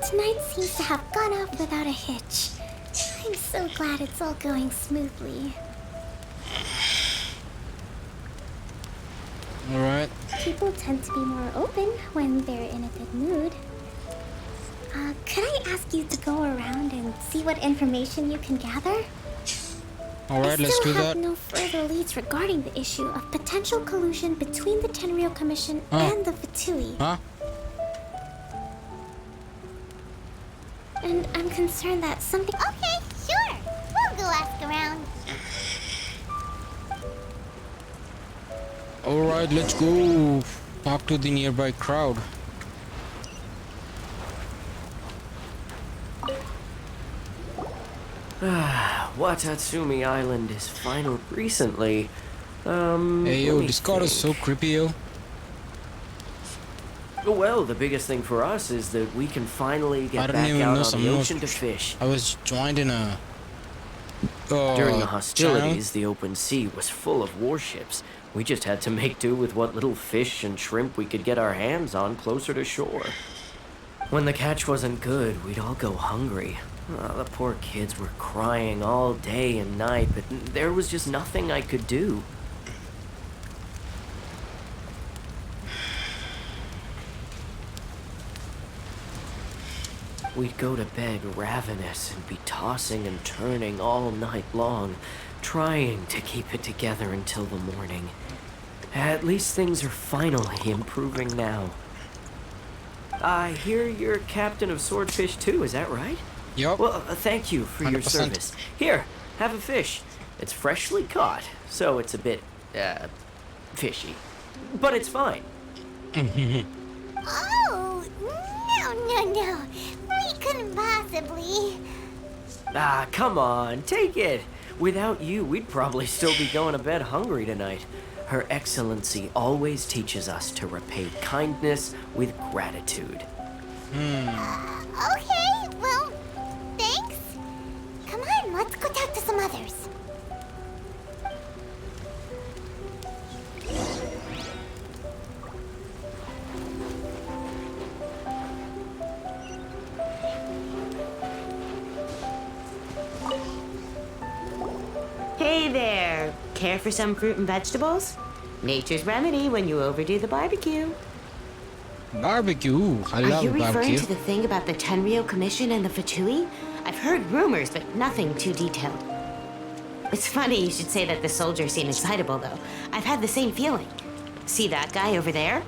Tonight seems to have gone off without a hitch. I'm so glad it's all going smoothly. Alright. People tend to be more open when they're in a good mood. Could I ask you to go around and see what information you can gather? Alright, let's do I still have that. no further leads regarding the issue of potential collusion between the Tenryo Commission Huh? and the Fatui. Huh? And I'm concerned that something... Okay, sure. We'll go ask around. Alright, let's go talk to the nearby crowd. Watatsumi Island is final recently. Hey yo, let me Discord is so think. creepy, yo. Well, the biggest thing for us is that we can finally I get don't back even out know on some the more. ocean to fish. I was joined in a During the channel. hostilities, the open sea was full of warships. We just had to make do with what little fish and shrimp we could get our hands on closer to shore. When the catch wasn't good, we'd all go hungry. The poor kids were crying all day and night, but there was just nothing I could do. We'd go to bed ravenous and be tossing and turning all night long, trying to keep it together until the morning. At least things are finally improving now. I hear you're captain of Swordfish too, is that right? Yup. Well, thank you for your 100%. service. Here, have a fish. It's freshly caught, so it's a bit, fishy. But it's fine. Oh, no. We couldn't possibly. Ah, come on, take it. Without you, we'd probably still be going to bed hungry tonight. Her Excellency always teaches us to repay kindness with gratitude. Okay, well, thanks. Come on, let's go talk to some others. Hey there! Care for some fruit and vegetables? Nature's remedy when you overdo the barbecue. Barbecue. I Are love you referring barbecue. to the thing about the Tenryo Commission and the Fatui? I've heard rumors, but nothing too detailed. It's funny you should say that the soldiers seem excitable, though. I've had the same feeling. See that guy over there?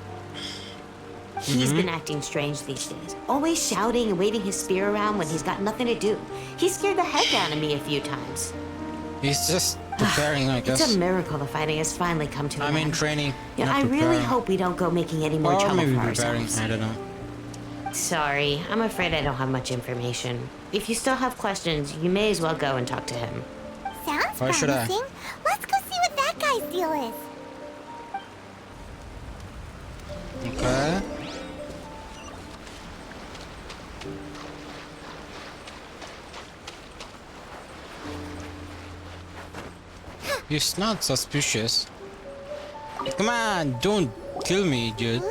He's been acting strange these days. Always shouting and waving his spear around when he's got nothing to do. He scared the heck out of me a few times. He's just preparing, I guess. It's a miracle the fighting has finally come to an I'm in end. training. Yeah, not I really preparing. hope we don't go making any more Or trouble maybe for preparing. ourselves. I don't know. Sorry, I'm afraid I don't have much information. If you still have questions, you may as well go and talk to him. Sounds Why should I? promising. Let's go see what that guy's deal is. Okay. He's not suspicious. Come on, don't kill me, dude.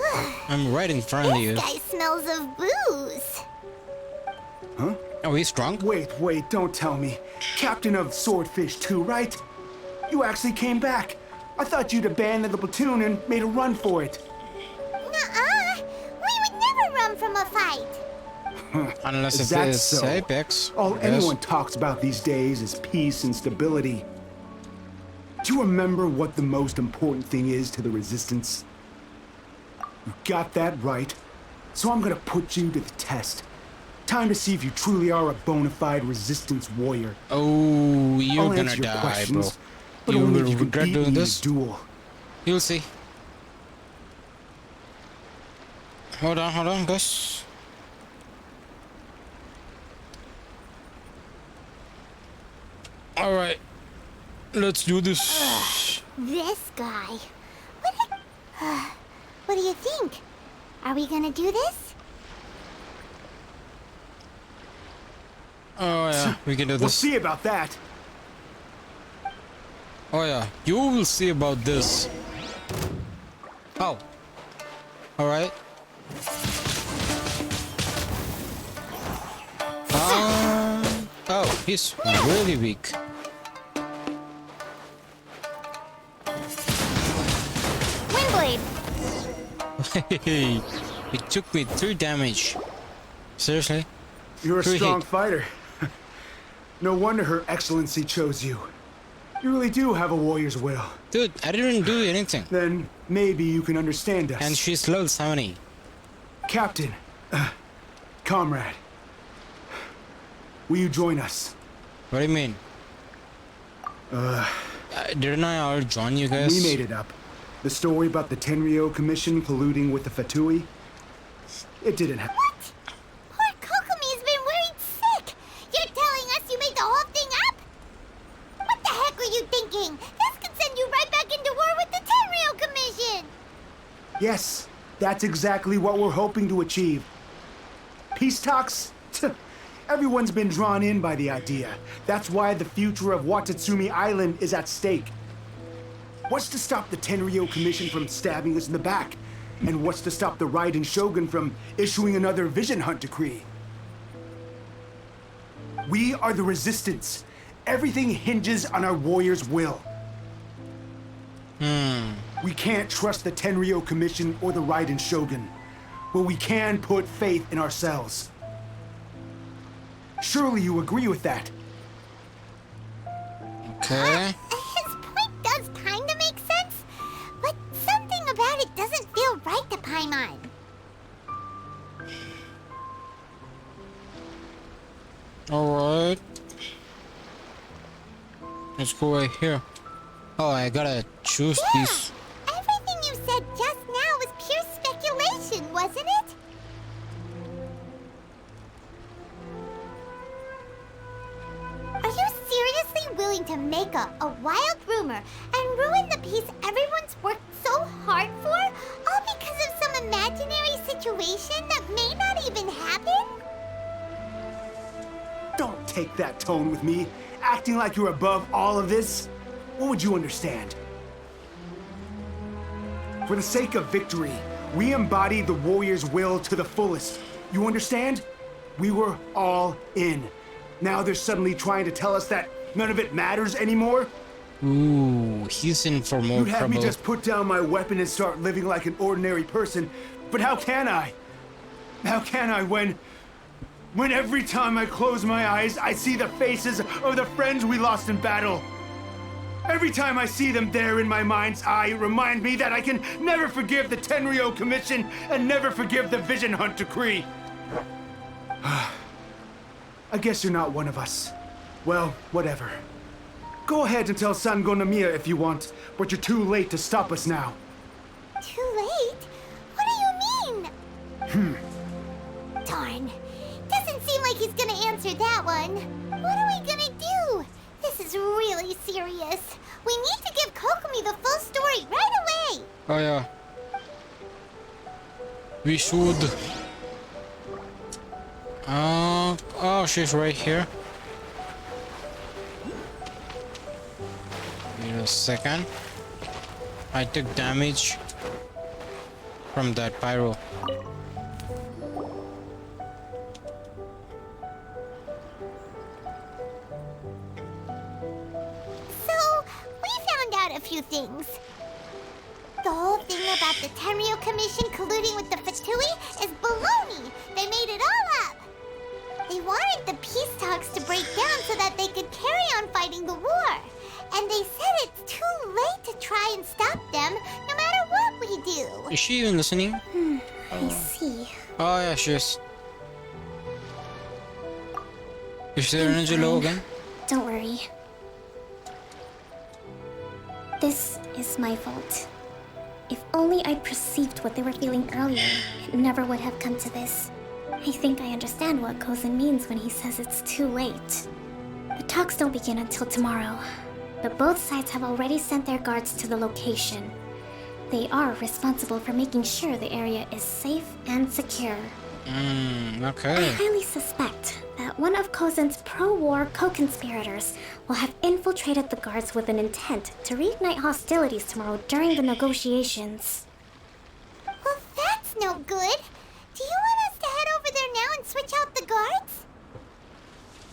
I'm right in front of you. This guy smells of booze. Huh? Oh, he's drunk? Wait, don't tell me. Captain of Swordfish 2, right? You actually came back. I thought you'd abandoned the platoon and made a run for it. Nuh-uh. We would never run from a fight. Unless Is it that is so? Apex. All I guess. anyone talks about these days is peace and stability. Do you remember what the most important thing is to the Resistance? You got that right. So I'm gonna put you to the test. Time to see if you truly are a bona fide Resistance warrior. Oh, you're I'll gonna answer your die, bro. questions, but You only will if you can regret beat doing me in a this. duel. You'll see. Hold on, guys. All right, let's do this. This guy. What do you think? Are we gonna do this? Oh yeah, we can do We'll this. see about that. Oh yeah, you will see about this. Oh. All right. Oh, he's really weak. Windblade. Hey, it took me 3 damage. Seriously? You're a 3 strong hit. fighter. No wonder Her Excellency chose you. You really do have a warrior's will. Dude, I didn't do anything. Then maybe you can understand us. And she's level 70. Captain, comrade, will you join us? What do you mean? Didn't I already join you guys? We made it up. The story about the Tenryo Commission colluding with the Fatui. It didn't happen. What? Poor Kokomi's been worried sick. You're telling us you made the whole thing up? What the heck were you thinking? This could send you right back into war with the Tenryo Commission. Yes, That's exactly what we're hoping to achieve. Peace talks? Everyone's been drawn in by the idea. That's why the future of Watatsumi Island is at stake. What's to stop the Tenryo Commission from stabbing us in the back? And what's to stop the Raiden Shogun from issuing another Vision Hunt decree? We are the Resistance. Everything hinges on our warriors' will. We can't trust the Tenryo Commission or the Raiden Shogun, but we can put faith in ourselves. Surely you agree with that? Okay. His point does kinda make sense, but something about it doesn't feel right to Paimon. Alright. Let's go right here. Oh, I gotta choose these. Everything you said just now was pure speculation, wasn't it? Are you seriously willing to make up a wild rumor and ruin the peace everyone's worked so hard for, all because of some imaginary situation that may not even happen? Don't take that tone with me, acting like you're above all of this. What would you understand? For the sake of victory, we embodied the warrior's will to the fullest. You understand? We were all in. Now they're suddenly trying to tell us that none of it matters anymore? Ooh, he's in for more You'd have me trouble. just put down my weapon and start living like an ordinary person, but how can I? How can I when every time I close my eyes, I see the faces of the friends we lost in battle? Every time I see them there in my mind's eye, it reminds me that I can never forgive the Tenryo Commission and never forgive the Vision Hunt decree. I guess you're not one of us. Well, whatever. Go ahead and tell Sango Nomiya if you want, but you're too late to stop us now. Too late? What do you mean? Darn. Doesn't seem like he's gonna answer that one. What are we gonna do? This is really serious. We need to give Kokomi the full story right away. Oh yeah. We should. Oh, she's right here. Wait a second. I took damage from that pyro. So, we found out a few things. The whole thing about the Tenryo Commission colluding with the Fatui is baloney. They made it all up. They wanted the peace talks to break down so that they could carry on fighting the war. And they said it's too late to try and stop them, no matter what we do. Is she even listening? I see. Oh yeah, she is. Is there an energy low again? Don't worry. This is my fault. If only I'd perceived what they were feeling earlier, it never would have come to this. I think I understand what Kozen means when he says it's too late. The talks don't begin until tomorrow, but both sides have already sent their guards to the location. They are responsible for making sure the area is safe and secure. Okay. I highly suspect that one of Kozen's pro-war co-conspirators will have infiltrated the guards with an intent to reignite hostilities tomorrow during the negotiations. Well, that's no good. Do you want us to head over there now and switch out the guards?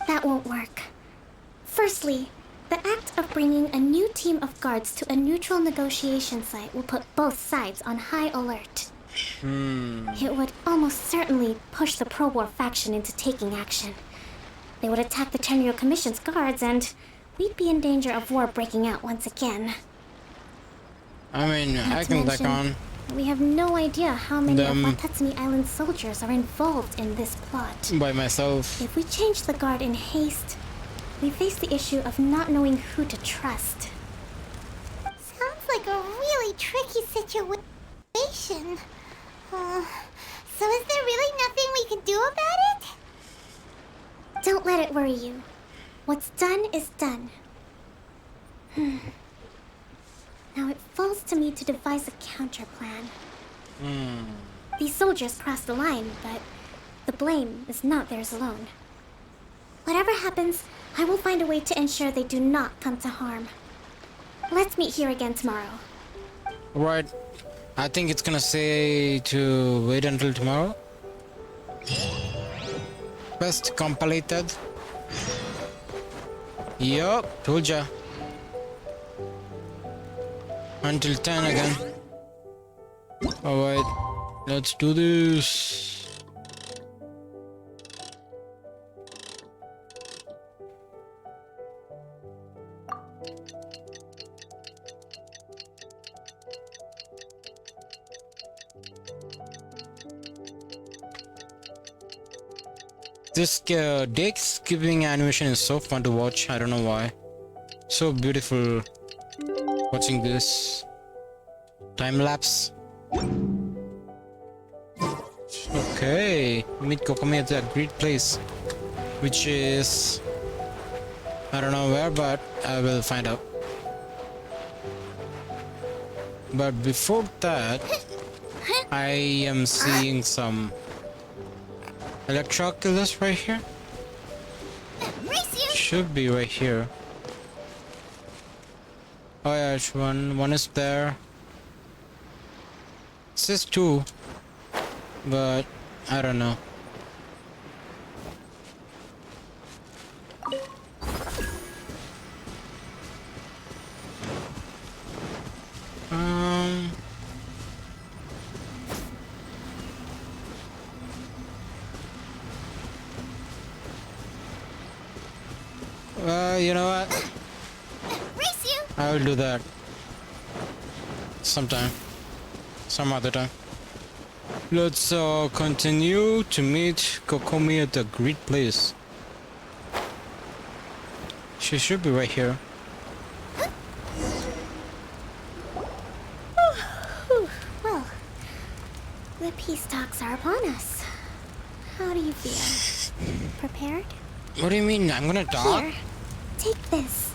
That won't work. Firstly, the act of bringing a new team of guards to a neutral negotiation site will put both sides on high alert. It would almost certainly push the pro-war faction into taking action. They would attack the Tenryo Commission's guards, and we'd be in danger of war breaking out once again. I mean, Not I to can back mention, on we have no idea how many of them Watatsumi Island soldiers are involved in this plot. by myself. If we change the guard in haste, we face the issue of not knowing who to trust. Sounds like a really tricky situation. So is there really nothing we can do about it? Don't let it worry you. What's done is done. Now it falls to me to devise a counter plan. These soldiers crossed the line, but the blame is not theirs alone. Whatever happens, I will find a way to ensure they do not come to harm. Let's meet here again tomorrow. Right. I think it's gonna say to wait until tomorrow. Quest completed. Yup, told ya. Until 10 again. Alright, let's do this. This day skipping animation is so fun to watch. I don't know why. So beautiful watching this time lapse. Okay, meet Kokomi at a great place, which is I don't know where, but I will find out. But before that, I am seeing some electroculus right here. Should be right here. Oh yeah, it's one is there. It says 2, but I don't know. You know what? I will do that sometime, some other time. Let's continue to meet Kokomi at the great place. She should be right here. Well, the peace talks are upon us. How do you feel? Prepared? What do you mean? I'm gonna talk? Here, take this.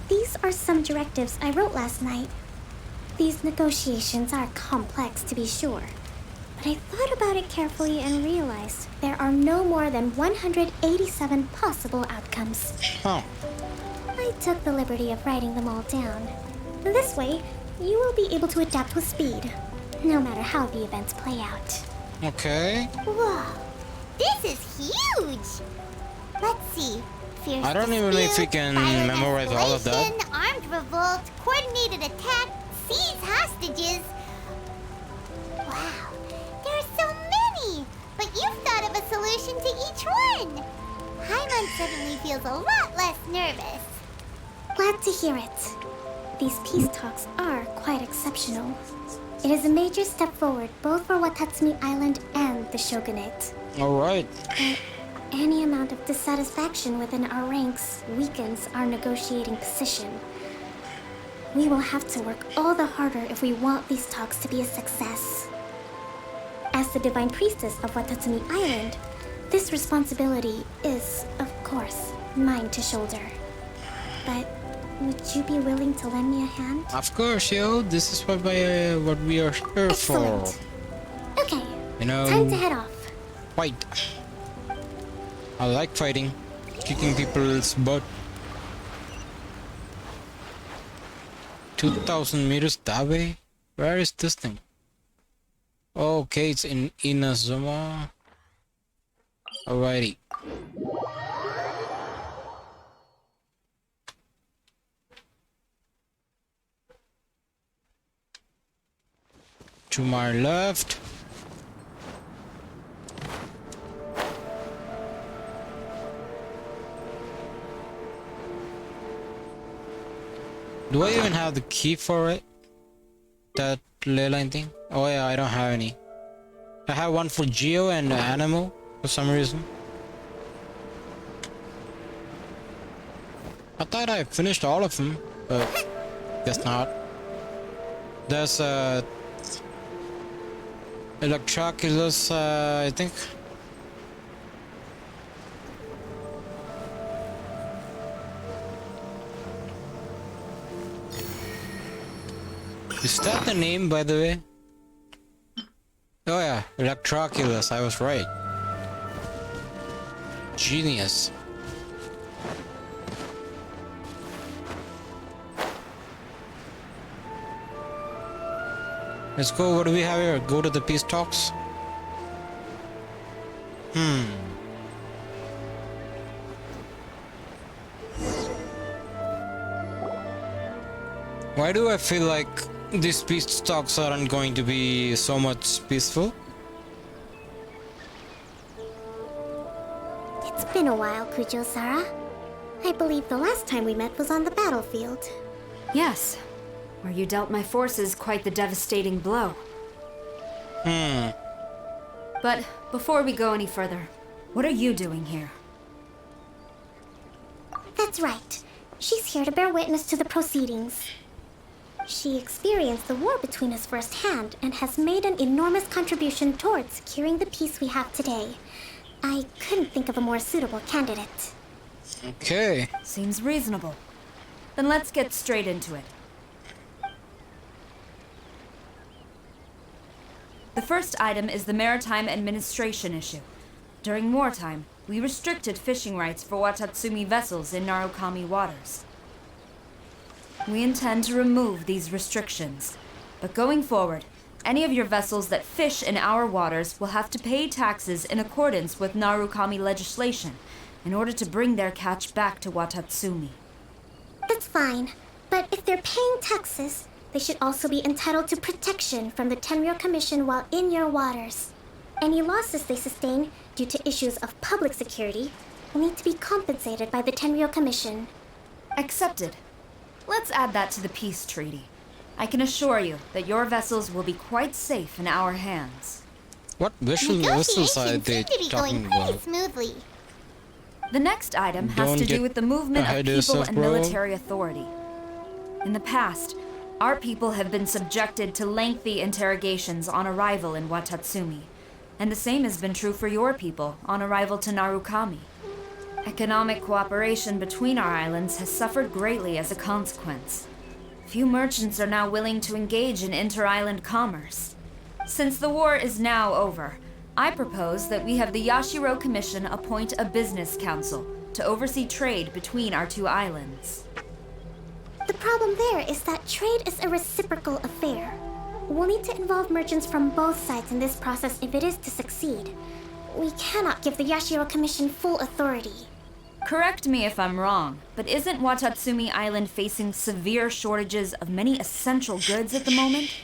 These are some directives I wrote last night. These negotiations are complex, to be sure, but I thought about it carefully and realized there are no more than 187 possible outcomes. Huh. I took the liberty of writing them all down. This way, you will be able to adapt with speed, no matter how the events play out. Okay. Whoa, this is huge! Let's see. Fierce I don't even know if we can memorize all of that. Armed revolt, coordinated attack, seize hostages. Wow, there are so many! But you've thought of a solution to each one! Paimon suddenly feels a lot less nervous. Glad to hear it. These peace talks are quite exceptional. It is a major step forward both for Watatsumi Island and the Shogunate. Alright. Any amount of dissatisfaction within our ranks weakens our negotiating position. We will have to work all the harder if we want these talks to be a success. As the Divine Priestess of Watatsumi Island, this responsibility is, of course, mine to shoulder. But would you be willing to lend me a hand? Of course, yo. This is what we are here Excellent. for. Okay, You know, time to head off. fight. I like fighting, kicking people's butt. 2,000 meters that way? Where is this thing? Okay, it's in Inazuma. Alrighty. To my left. Do I even have the key for it? That ley line thing? Oh yeah, I don't have any. I have one for Geo and Animal for some reason. I thought I finished all of them, but guess not. There's Electroculus, I think. Is that the name, by the way? Oh yeah, Electroculus, I was right. Genius. Let's go, what do we have here? Go to the peace talks? Why do I feel like these peace talks aren't going to be so much peaceful? It's been a while, Kujo-Sara. I believe the last time we met was on the battlefield. Yes, where you dealt my forces quite the devastating blow. But before we go any further, what are you doing here? That's right. She's here to bear witness to the proceedings. She experienced the war between us firsthand and has made an enormous contribution towards securing the peace we have today. I couldn't think of a more suitable candidate. Okay. Seems reasonable. Then let's get straight into it. The first item is the maritime administration issue. During wartime, we restricted fishing rights for Watatsumi vessels in Narukami waters. We intend to remove these restrictions, but going forward, any of your vessels that fish in our waters will have to pay taxes in accordance with Narukami legislation in order to bring their catch back to Watatsumi. That's fine, but if they're paying taxes, they should also be entitled to protection from the Tenryou Commission while in your waters. Any losses they sustain due to issues of public security will need to be compensated by the Tenryou Commission. Accepted. Let's add that to the peace treaty. I can assure you that your vessels will be quite safe in our hands. What vessels are they talking about? Smoothly. The next item has to do with the movement of people and military authority. In the past, our people have been subjected to lengthy interrogations on arrival in Watatsumi, and the same has been true for your people on arrival to Narukami. Economic cooperation between our islands has suffered greatly as a consequence. Few merchants are now willing to engage in inter-island commerce. Since the war is now over, I propose that we have the Yashiro Commission appoint a business council to oversee trade between our two islands. The problem there is that trade is a reciprocal affair. We'll need to involve merchants from both sides in this process if it is to succeed. We cannot give the Yashiro Commission full authority. Correct me if I'm wrong, but isn't Watatsumi Island facing severe shortages of many essential goods at the moment?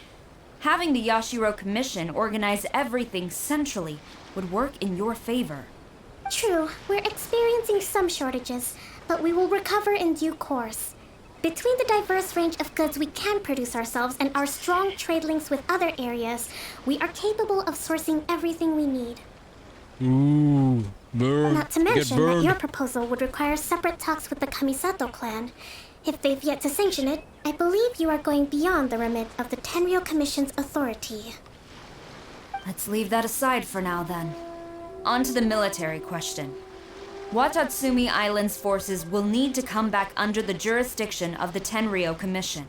Having the Yashiro Commission organize everything centrally would work in your favor. True, we're experiencing some shortages, but we will recover in due course. Between the diverse range of goods we can produce ourselves and our strong trade links with other areas, we are capable of sourcing everything we need. Ooh, burn. Not to mention that your proposal would require separate talks with the Kamisato clan. If they've yet to sanction it, I believe you are going beyond the remit of the Tenryou Commission's authority. Let's leave that aside for now, then. On to the military question. Watatsumi Island's forces will need to come back under the jurisdiction of the Tenryou Commission.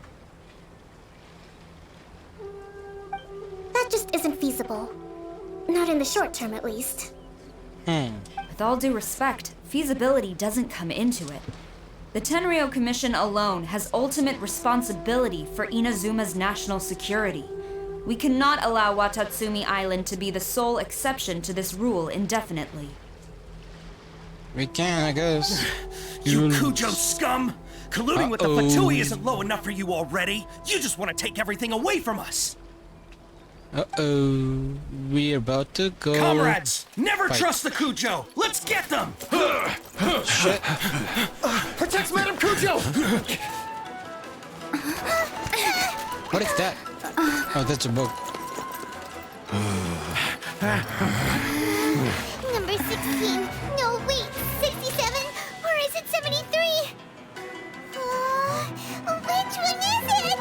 That just isn't feasible. Not in the short term, at least. With all due respect, feasibility doesn't come into it. The Tenryou Commission alone has ultimate responsibility for Inazuma's national security. We cannot allow Watatsumi Island to be the sole exception to this rule indefinitely. We can, I guess. You Kujo scum! Colluding with the Fatui isn't low enough for you already. You just want to take everything away from us. Uh-oh. We're about to go. Comrades, never fight. trust the Kujo. Let's get them. Shit. Protect Madam Kujo. What is that? Oh, that's a book. Number 16. No, wait. 67? Or is it 73? Which one is it?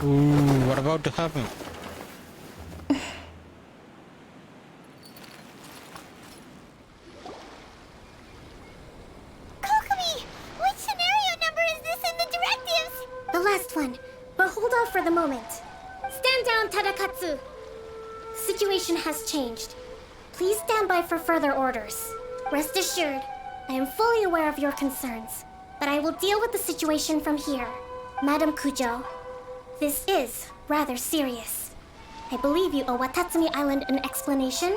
Ooh, what about about to happen? KOKOMI, which scenario number is this in the directives? The last one, but hold off for the moment. Stand down, Tadakatsu. The situation has changed. Please stand by for further orders. Rest assured, I am fully aware of your concerns, but I will deal with the situation from here. Madam Kujo, this is rather serious. I believe you owe Watatsumi Island an explanation.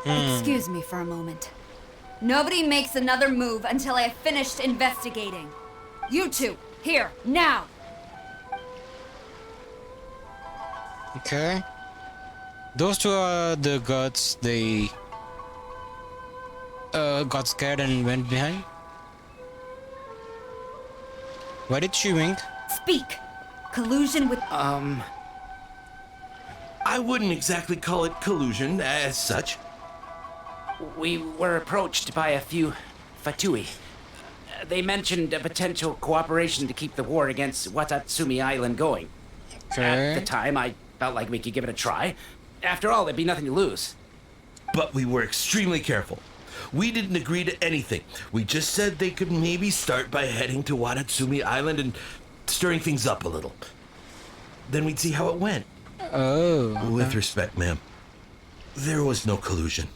Excuse me for a moment. Nobody makes another move until I have finished investigating. You two, here, now! Okay. Those two are the gods. They got scared and went behind. Why did she wink? Speak! Collusion with... I wouldn't exactly call it collusion as such. We were approached by a few Fatui. They mentioned a potential cooperation to keep the war against Watatsumi Island going. Okay. At the time, I felt like we could give it a try. After all, there'd be nothing to lose. But we were extremely careful. We didn't agree to anything. We just said they could maybe start by heading to Watatsumi Island and stirring things up a little. Then we'd see how it went. Oh. With respect, ma'am, there was no collusion.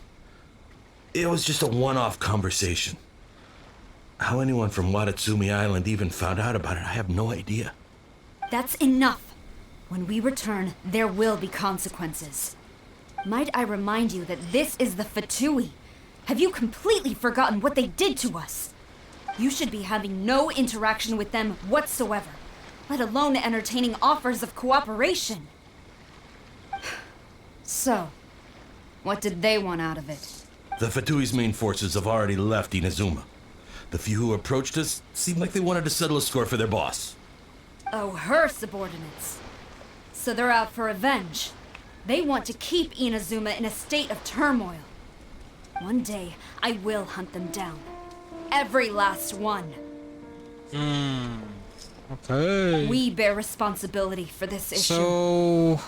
It was just a one-off conversation. How anyone from Watatsumi Island even found out about it, I have no idea. That's enough. When we return, there will be consequences. Might I remind you that this is the Fatui? Have you completely forgotten what they did to us? You should be having no interaction with them whatsoever, let alone entertaining offers of cooperation. So, what did they want out of it? The Fatui's main forces have already left Inazuma. The few who approached us seemed like they wanted to settle a score for their boss. Oh, her subordinates. So they're out for revenge. They want to keep Inazuma in a state of turmoil. One day, I will hunt them down. Every last one. Okay. We bear responsibility for this issue. So...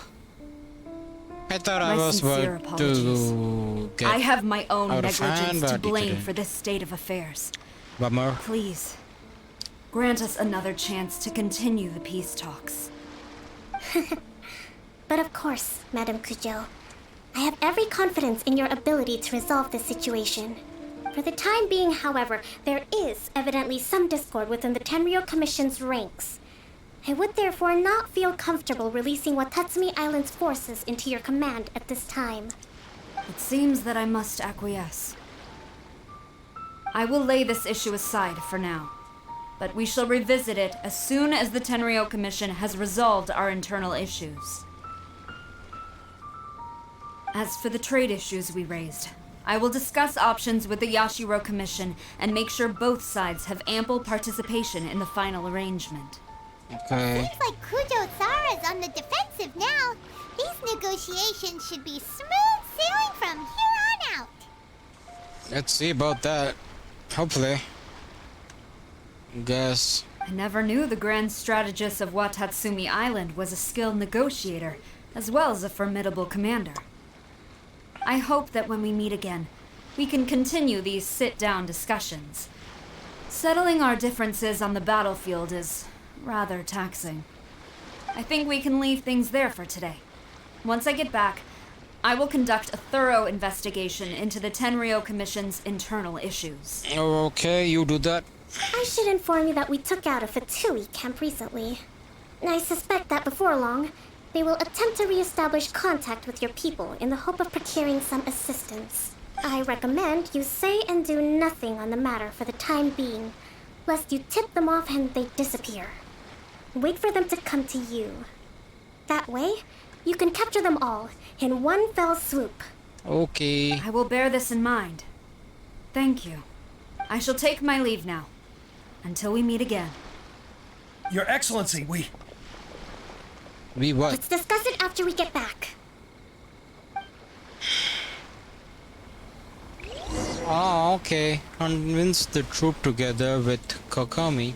I thought I My was sincere about to get I have my own out of hand, negligence to but you blame didn't. for this state of affairs. Bummer. Please, grant us another chance to continue the peace talks. But of course, Madam Kujo. I have every confidence in your ability to resolve this situation. For the time being, however, there is evidently some discord within the Tenryou Commission's ranks. I would therefore not feel comfortable releasing Watatsumi Island's forces into your command at this time. It seems that I must acquiesce. I will lay this issue aside for now, but we shall revisit it as soon as the Tenryou Commission has resolved our internal issues. As for the trade issues we raised, I will discuss options with the Yashiro Commission and make sure both sides have ample participation in the final arrangement. Okay. Seems like Kujo-Sara's on the defensive now. These negotiations should be smooth sailing from here on out. Let's see about that. Hopefully. Guess. I never knew the grand strategist of Watatsumi Island was a skilled negotiator, as well as a formidable commander. I hope that when we meet again, we can continue these sit-down discussions. Settling our differences on the battlefield is rather taxing. I think we can leave things there for today. Once I get back, I will conduct a thorough investigation into the Tenryou Commission's internal issues. Okay, you do that. I should inform you that we took out a Fatui camp recently. I suspect that before long, they will attempt to re-establish contact with your people in the hope of procuring some assistance. I recommend you say and do nothing on the matter for the time being, lest you tip them off and they disappear. Wait for them to come to you. That way, you can capture them all in one fell swoop. Okay. I will bear this in mind. Thank you. I shall take my leave now. Until we meet again. Your Excellency, we what? Let's discuss it after we get back. Oh, okay. Convince the troop together with KOKOMI.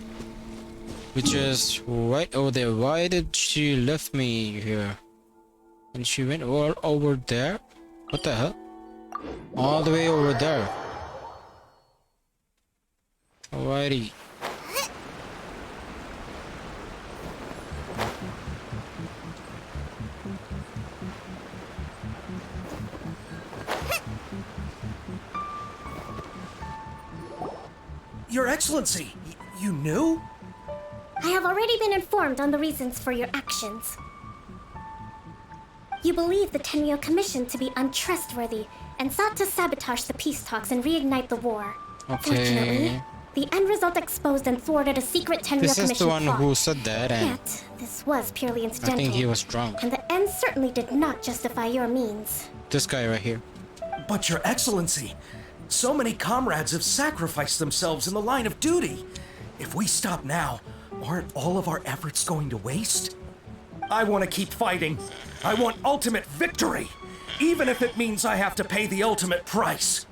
which is right over there. Why did she left me here? And she went all over there? What the hell? All the way over there. Alrighty. Your Excellency, you knew? I have already been informed on the reasons for your actions. You believe the Tenryo Commission to be untrustworthy and sought to sabotage the peace talks and reignite the war. Okay. Fortunately, the end result exposed and thwarted a secret Tenryo This Commission is the one plot. who said that, and Yet, this was purely incidental. I think he was drunk. And the end certainly did not justify your means. This guy right here. But Your Excellency, so many comrades have sacrificed themselves in the line of duty. If we stop now, aren't all of our efforts going to waste? I want to keep fighting. I want ultimate victory, even if it means I have to pay the ultimate price.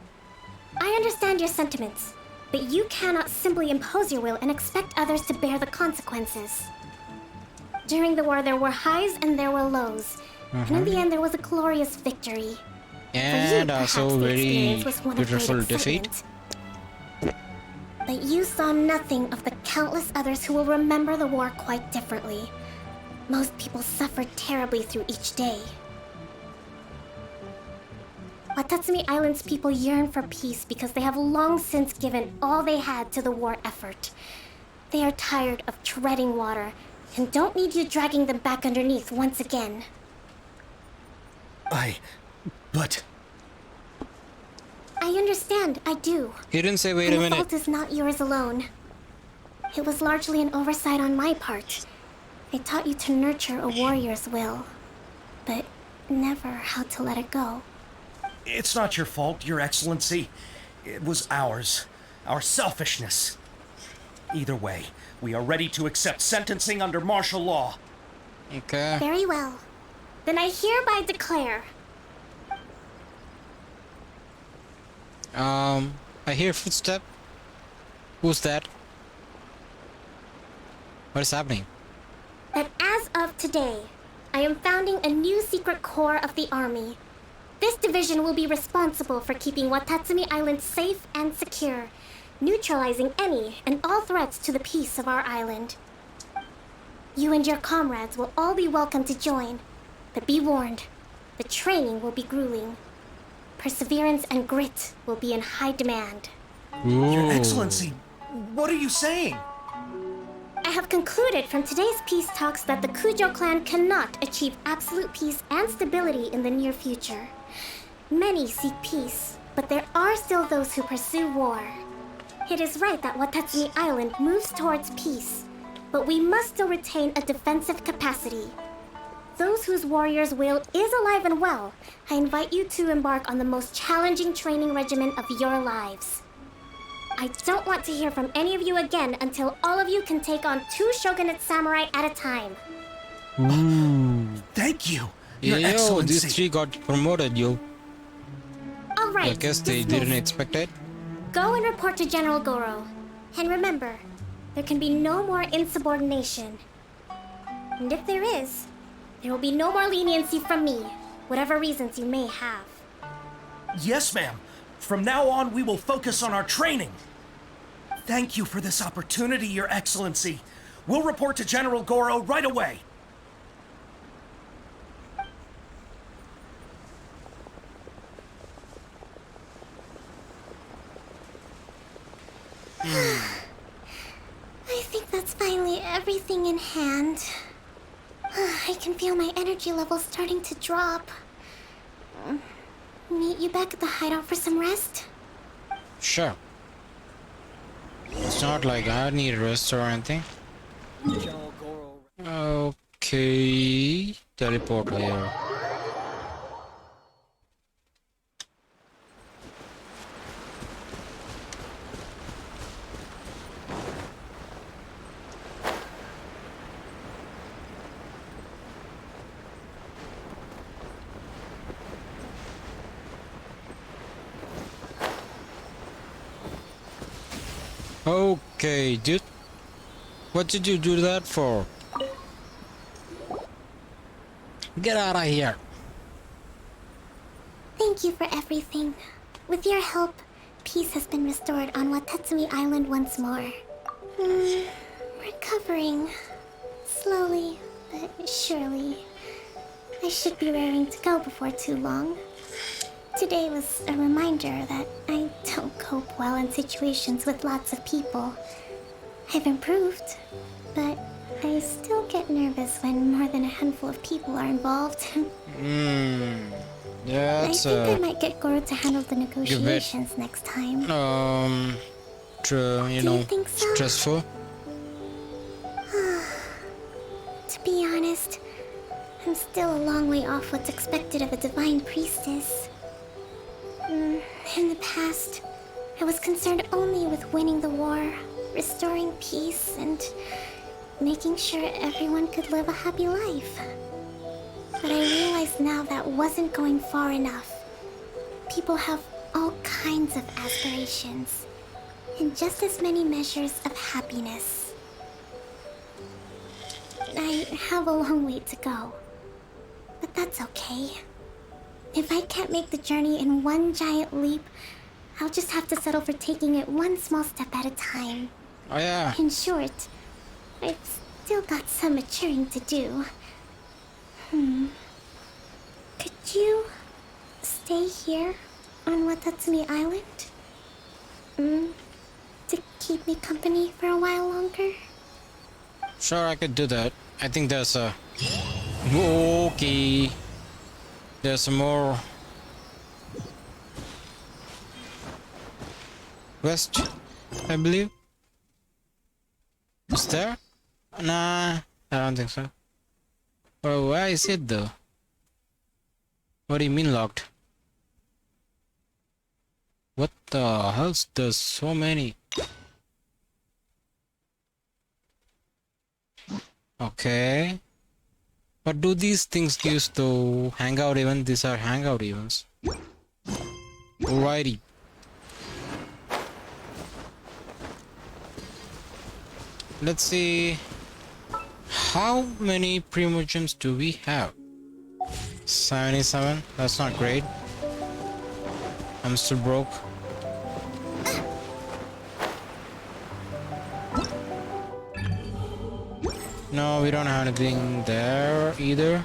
I understand your sentiments, but you cannot simply impose your will and expect others to bear the consequences. During the war, there were highs and there were lows. And in the end, there was a glorious victory. And For you, also perhaps the very experience was one of beautiful great defeat. excitement. But you saw nothing of the countless others who will remember the war quite differently. Most people suffered terribly through each day. Watatsumi Island's people yearn for peace because they have long since given all they had to the war effort. They are tired of treading water and don't need you dragging them back underneath once again. But... I understand, I do. He didn't say wait And a the minute. fault is not yours alone. It was largely an oversight on my part. I taught you to nurture a warrior's will, but never how to let it go. It's not your fault, Your Excellency. It was ours. Our selfishness. Either way, we are ready to accept sentencing under martial law. Okay. Very well. Then I hereby declare. I hear footstep. Who's that? What is happening? That as of today, I am founding a new secret corps of the army. This division will be responsible for keeping Watatsumi Island safe and secure, neutralizing any and all threats to the peace of our island. You and your comrades will all be welcome to join, but be warned, the training will be grueling. Perseverance and grit will be in high demand. Your Excellency, what are you saying? I have concluded from today's peace talks that the Kujo clan cannot achieve absolute peace and stability in the near future. Many seek peace, but there are still those who pursue war. It is right that Watatsumi Island moves towards peace, but we must still retain a defensive capacity. Those whose warrior's will is alive and well, I invite you to embark on the most challenging training regimen of your lives. I don't want to hear from any of you again until all of you can take on 2 shogunate samurai at a time. Ooh. Thank you, Your Yo, Excellency. these 3 got promoted, yo. All right. I guess they dismissed. didn't expect it. Go and report to General Goro. And remember, there can be no more insubordination. And if there is, there will be no more leniency from me, whatever reasons you may have. Yes, ma'am. From now on, we will focus on our training. Thank you for this opportunity, Your Excellency. We'll report to General Goro right away. I think that's finally everything in hand. I can feel my energy levels starting to drop. Meet you back at the hideout for some rest? Sure. It's not like I need rest or anything. Okay. Teleport here. Okay, dude. What did you do that for? Get out of here. Thank you for everything. With your help, peace has been restored on Watatsumi Island once more. Recovering. Slowly, but surely. I should be raring to go before too long. Today was a reminder that I don't cope well in situations with lots of people. I've improved, but I still get nervous when more than a handful of people are involved. Yeah, I think I might get Goro to handle the negotiations next time. True, you Do know, you think so? stressful. To be honest, I'm still a long way off what's expected of a divine priestess. In the past, I was concerned only with winning the war, restoring peace, and making sure everyone could live a happy life. But I realize now that wasn't going far enough. People have all kinds of aspirations, and just as many measures of happiness. I have a long way to go, but that's okay. If I can't make the journey in one giant leap, I'll just have to settle for taking it one small step at a time. Oh yeah. In short, I've still got some maturing to do. Could you stay here on Watatsumi Island? To keep me company for a while longer? Sure, I could do that. I think there's a... Okay. There's some more... West, I believe. Is there? Nah, I don't think so. Oh, where is it though? What do you mean locked? What the hell? There's so many. Okay. What do these things use to hangout event? These are hangout events. Alrighty. Let's see. How many Primogems do we have? 77. That's not great. I'm still broke. No, we don't have anything there either.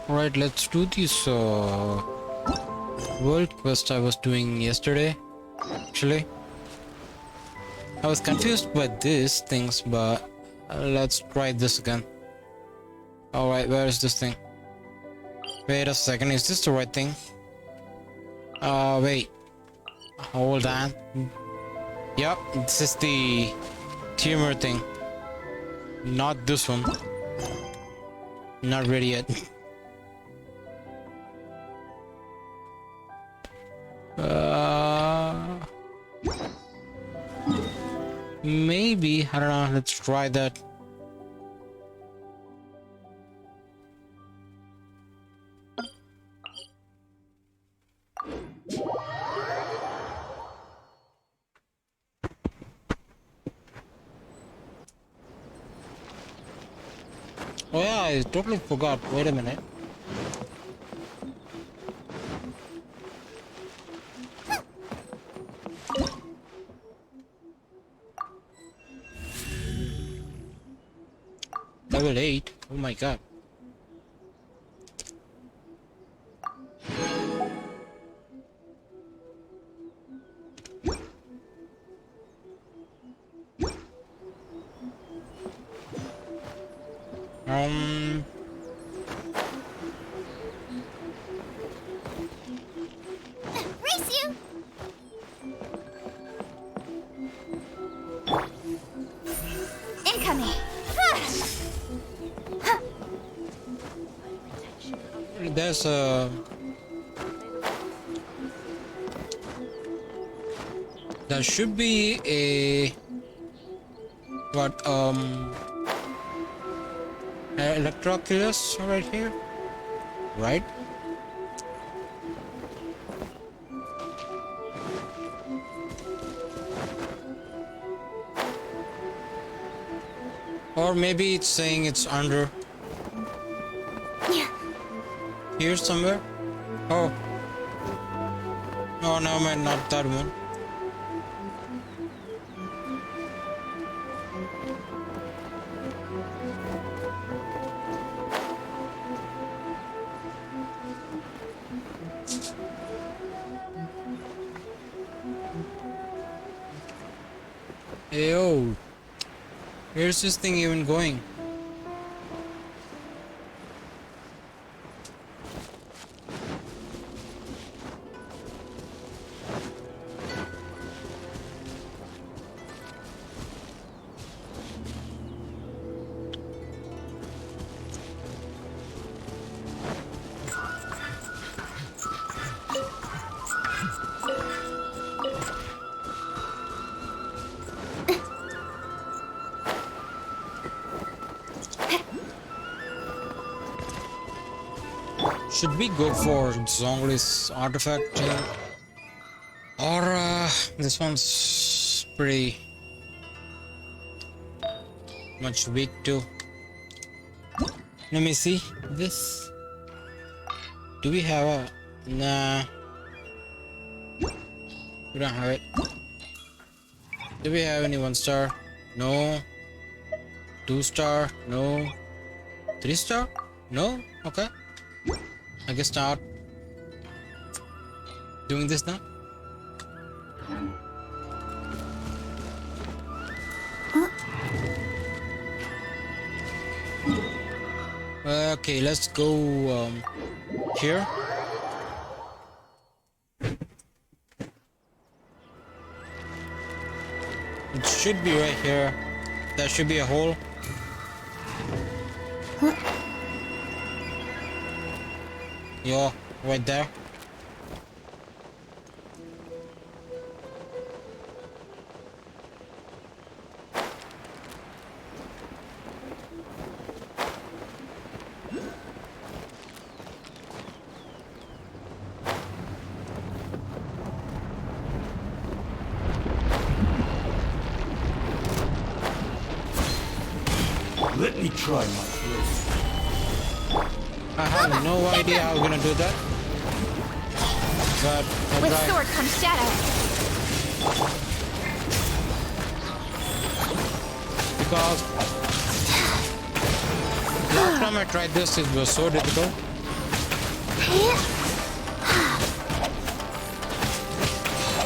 Right, let's do this world quest I was doing yesterday. Actually, I was confused by these things, but let's try this again. Alright, where is this thing? Wait a second, is this the right thing? Wait. Hold on. Yep, this is the tumor thing. Not this one. Not ready yet. Maybe, I don't know, let's try that. Oh yeah, I totally forgot. Wait a minute. Level 8. Oh my god. Race you! Incoming! There's a... There should be a what electroculus right here, right? Or maybe it's saying it's under here somewhere. Oh, no, man, not that one. Yo, where's this thing even going? Should we go for Zhongli's artifact or this one's pretty much weak too? Let me see this. Do we have a nah? We don't have it. Do we have any 1-star? No. 2-star? No. 3-star? No. Okay. I guess not. Doing this now? Okay, let's go here. It should be right here. There should be a hole. Yeah, right there. Let me try my best. I have no idea how we're gonna do that. But I'll With try. sword comes shadow. Because last time I tried this, it was so difficult.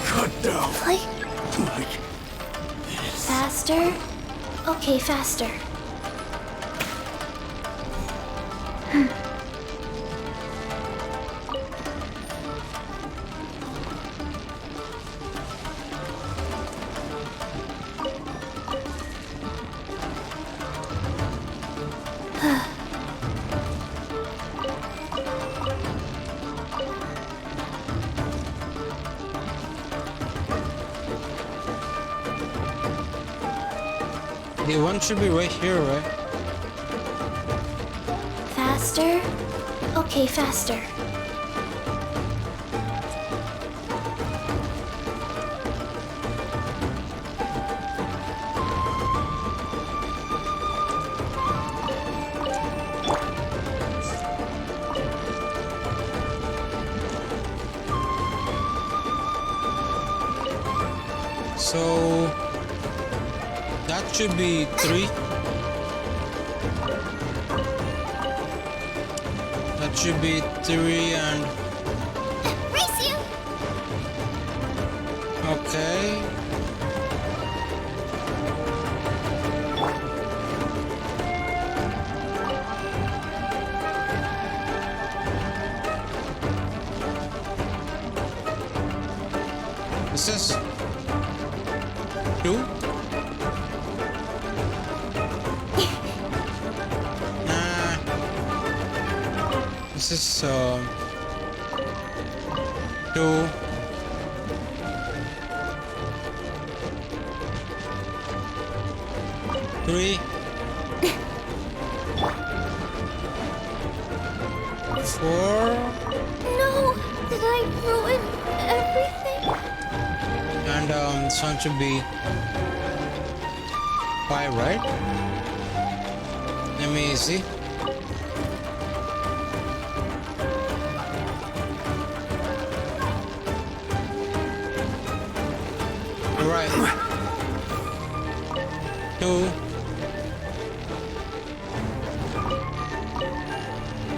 Cut down. Like faster? Okay, faster. The one should be right here, right? Faster? Okay, faster. So that should be 3. That should be 3 and Race you! okay. This is 2. Nah. This is 2. 3, 4, No! Did I ruin everything? and this one should be 5, right? Let me see. Right. 2,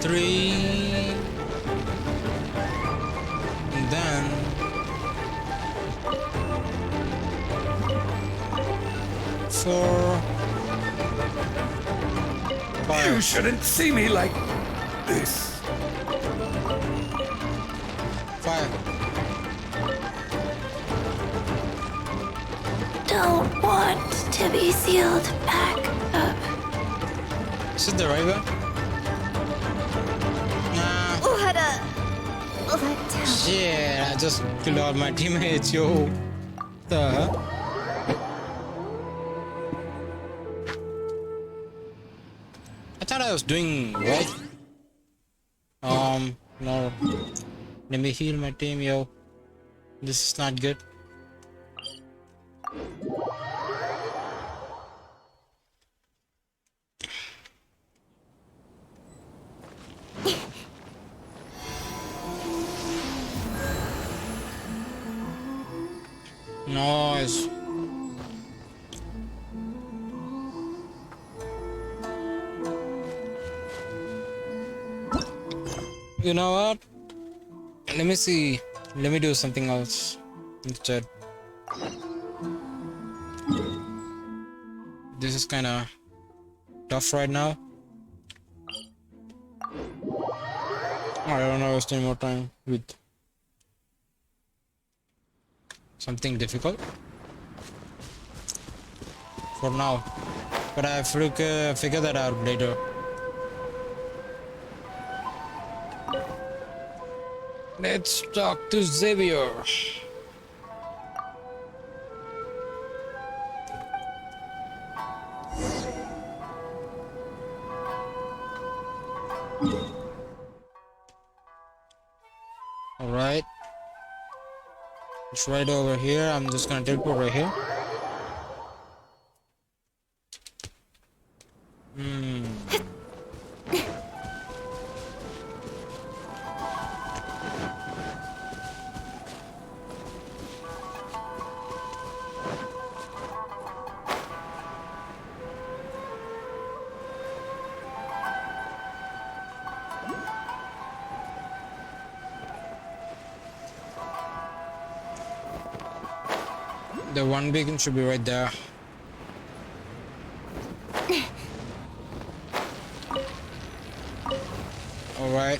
3, and then 4, 5. You shouldn't see me like this. 5. Don't want to be sealed back up. Is it the right way? Nah. What a letdown. Shit, I just killed all my teammates, yo. The hell? I thought I was doing right. No. Let me heal my team, yo. This is not good. Nice. You know what? Let me see. Let me do something else instead. This is kind of tough right now. I don't know, waste any more time with something difficult for now, but I figure that out later. Let's talk to Xavier. All right. It's right over here. I'm just gonna teleport right here. The one beacon should be right there. All right.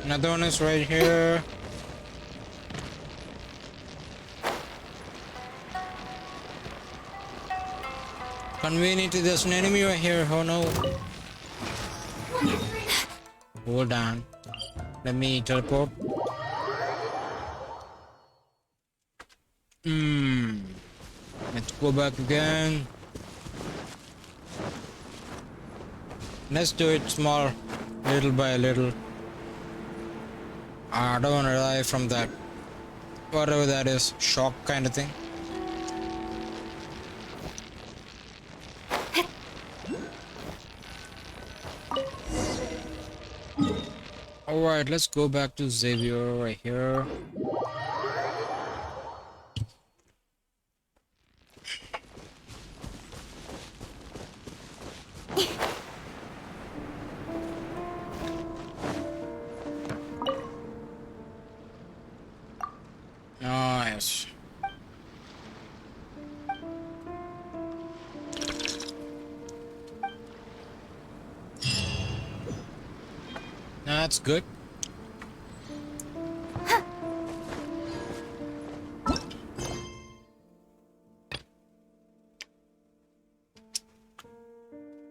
Another one is right here. Conveniently, there's an enemy right here. Oh no. Hold on. Let me teleport. Let's go back again. Let's do it small, little by little. I don't want to die from that, whatever that is, shock kind of thing. Alright, let's go back to Xavier right here. Nice. That's good.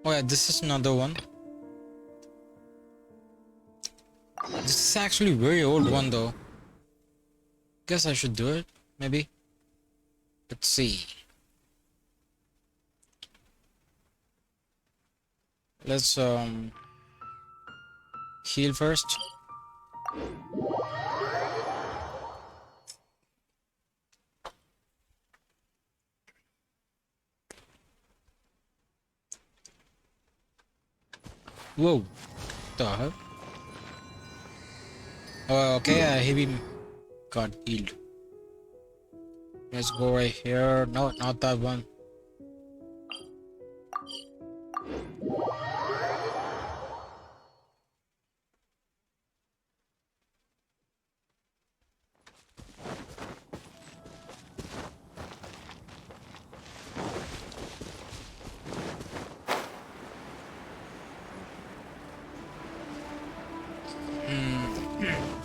Oh yeah, this is another one. This is actually a very old one though. Guess I should do it, maybe. Let's see. Let's heal first. Whoa, the hell? Oh, okay, he got healed. Let's go right here. No, not that one.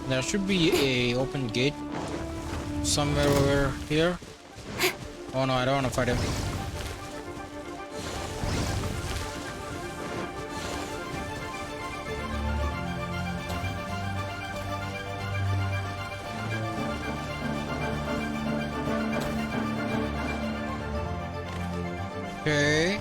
There should be a open gate somewhere over here. Oh no, I don't want to fight him. Okay.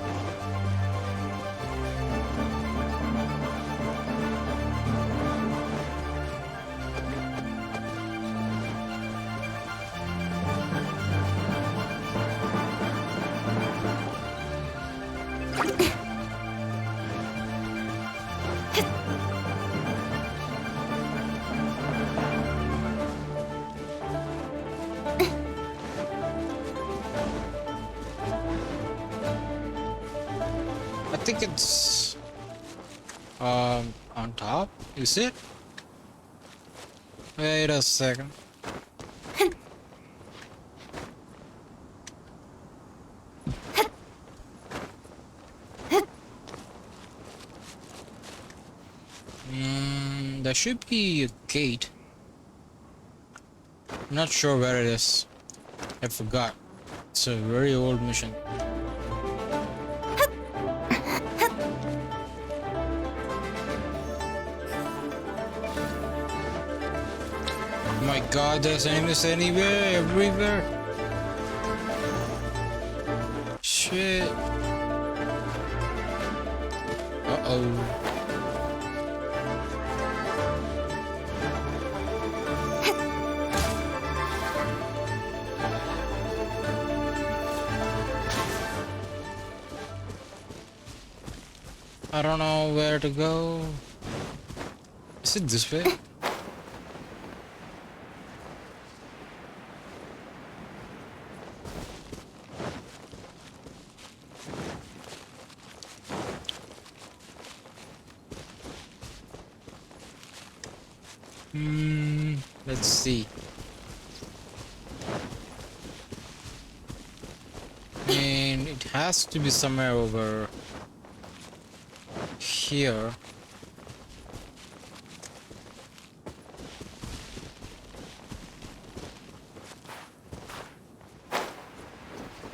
I think it's on top. Is it? Wait a second. There should be a gate. I'm not sure where it is. I forgot. It's a very old mission. My god, there's enemies anywhere, everywhere. Shit. Uh-oh. I don't know where to go. Is it this way? Let's see. And it has to be somewhere over here.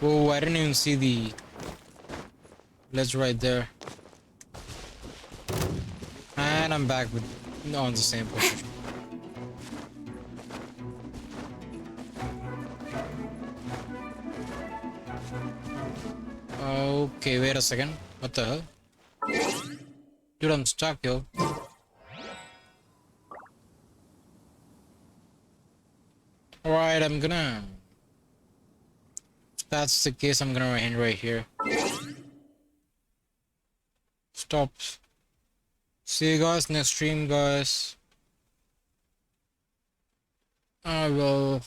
Whoa, I didn't even see the ledge right there. And I'm back with on the same position. Okay, wait a second. What the hell? Dude, I'm stuck, yo. Alright, I'm gonna... If that's the case, I'm gonna end right here. Stop. See you guys next stream, guys. I will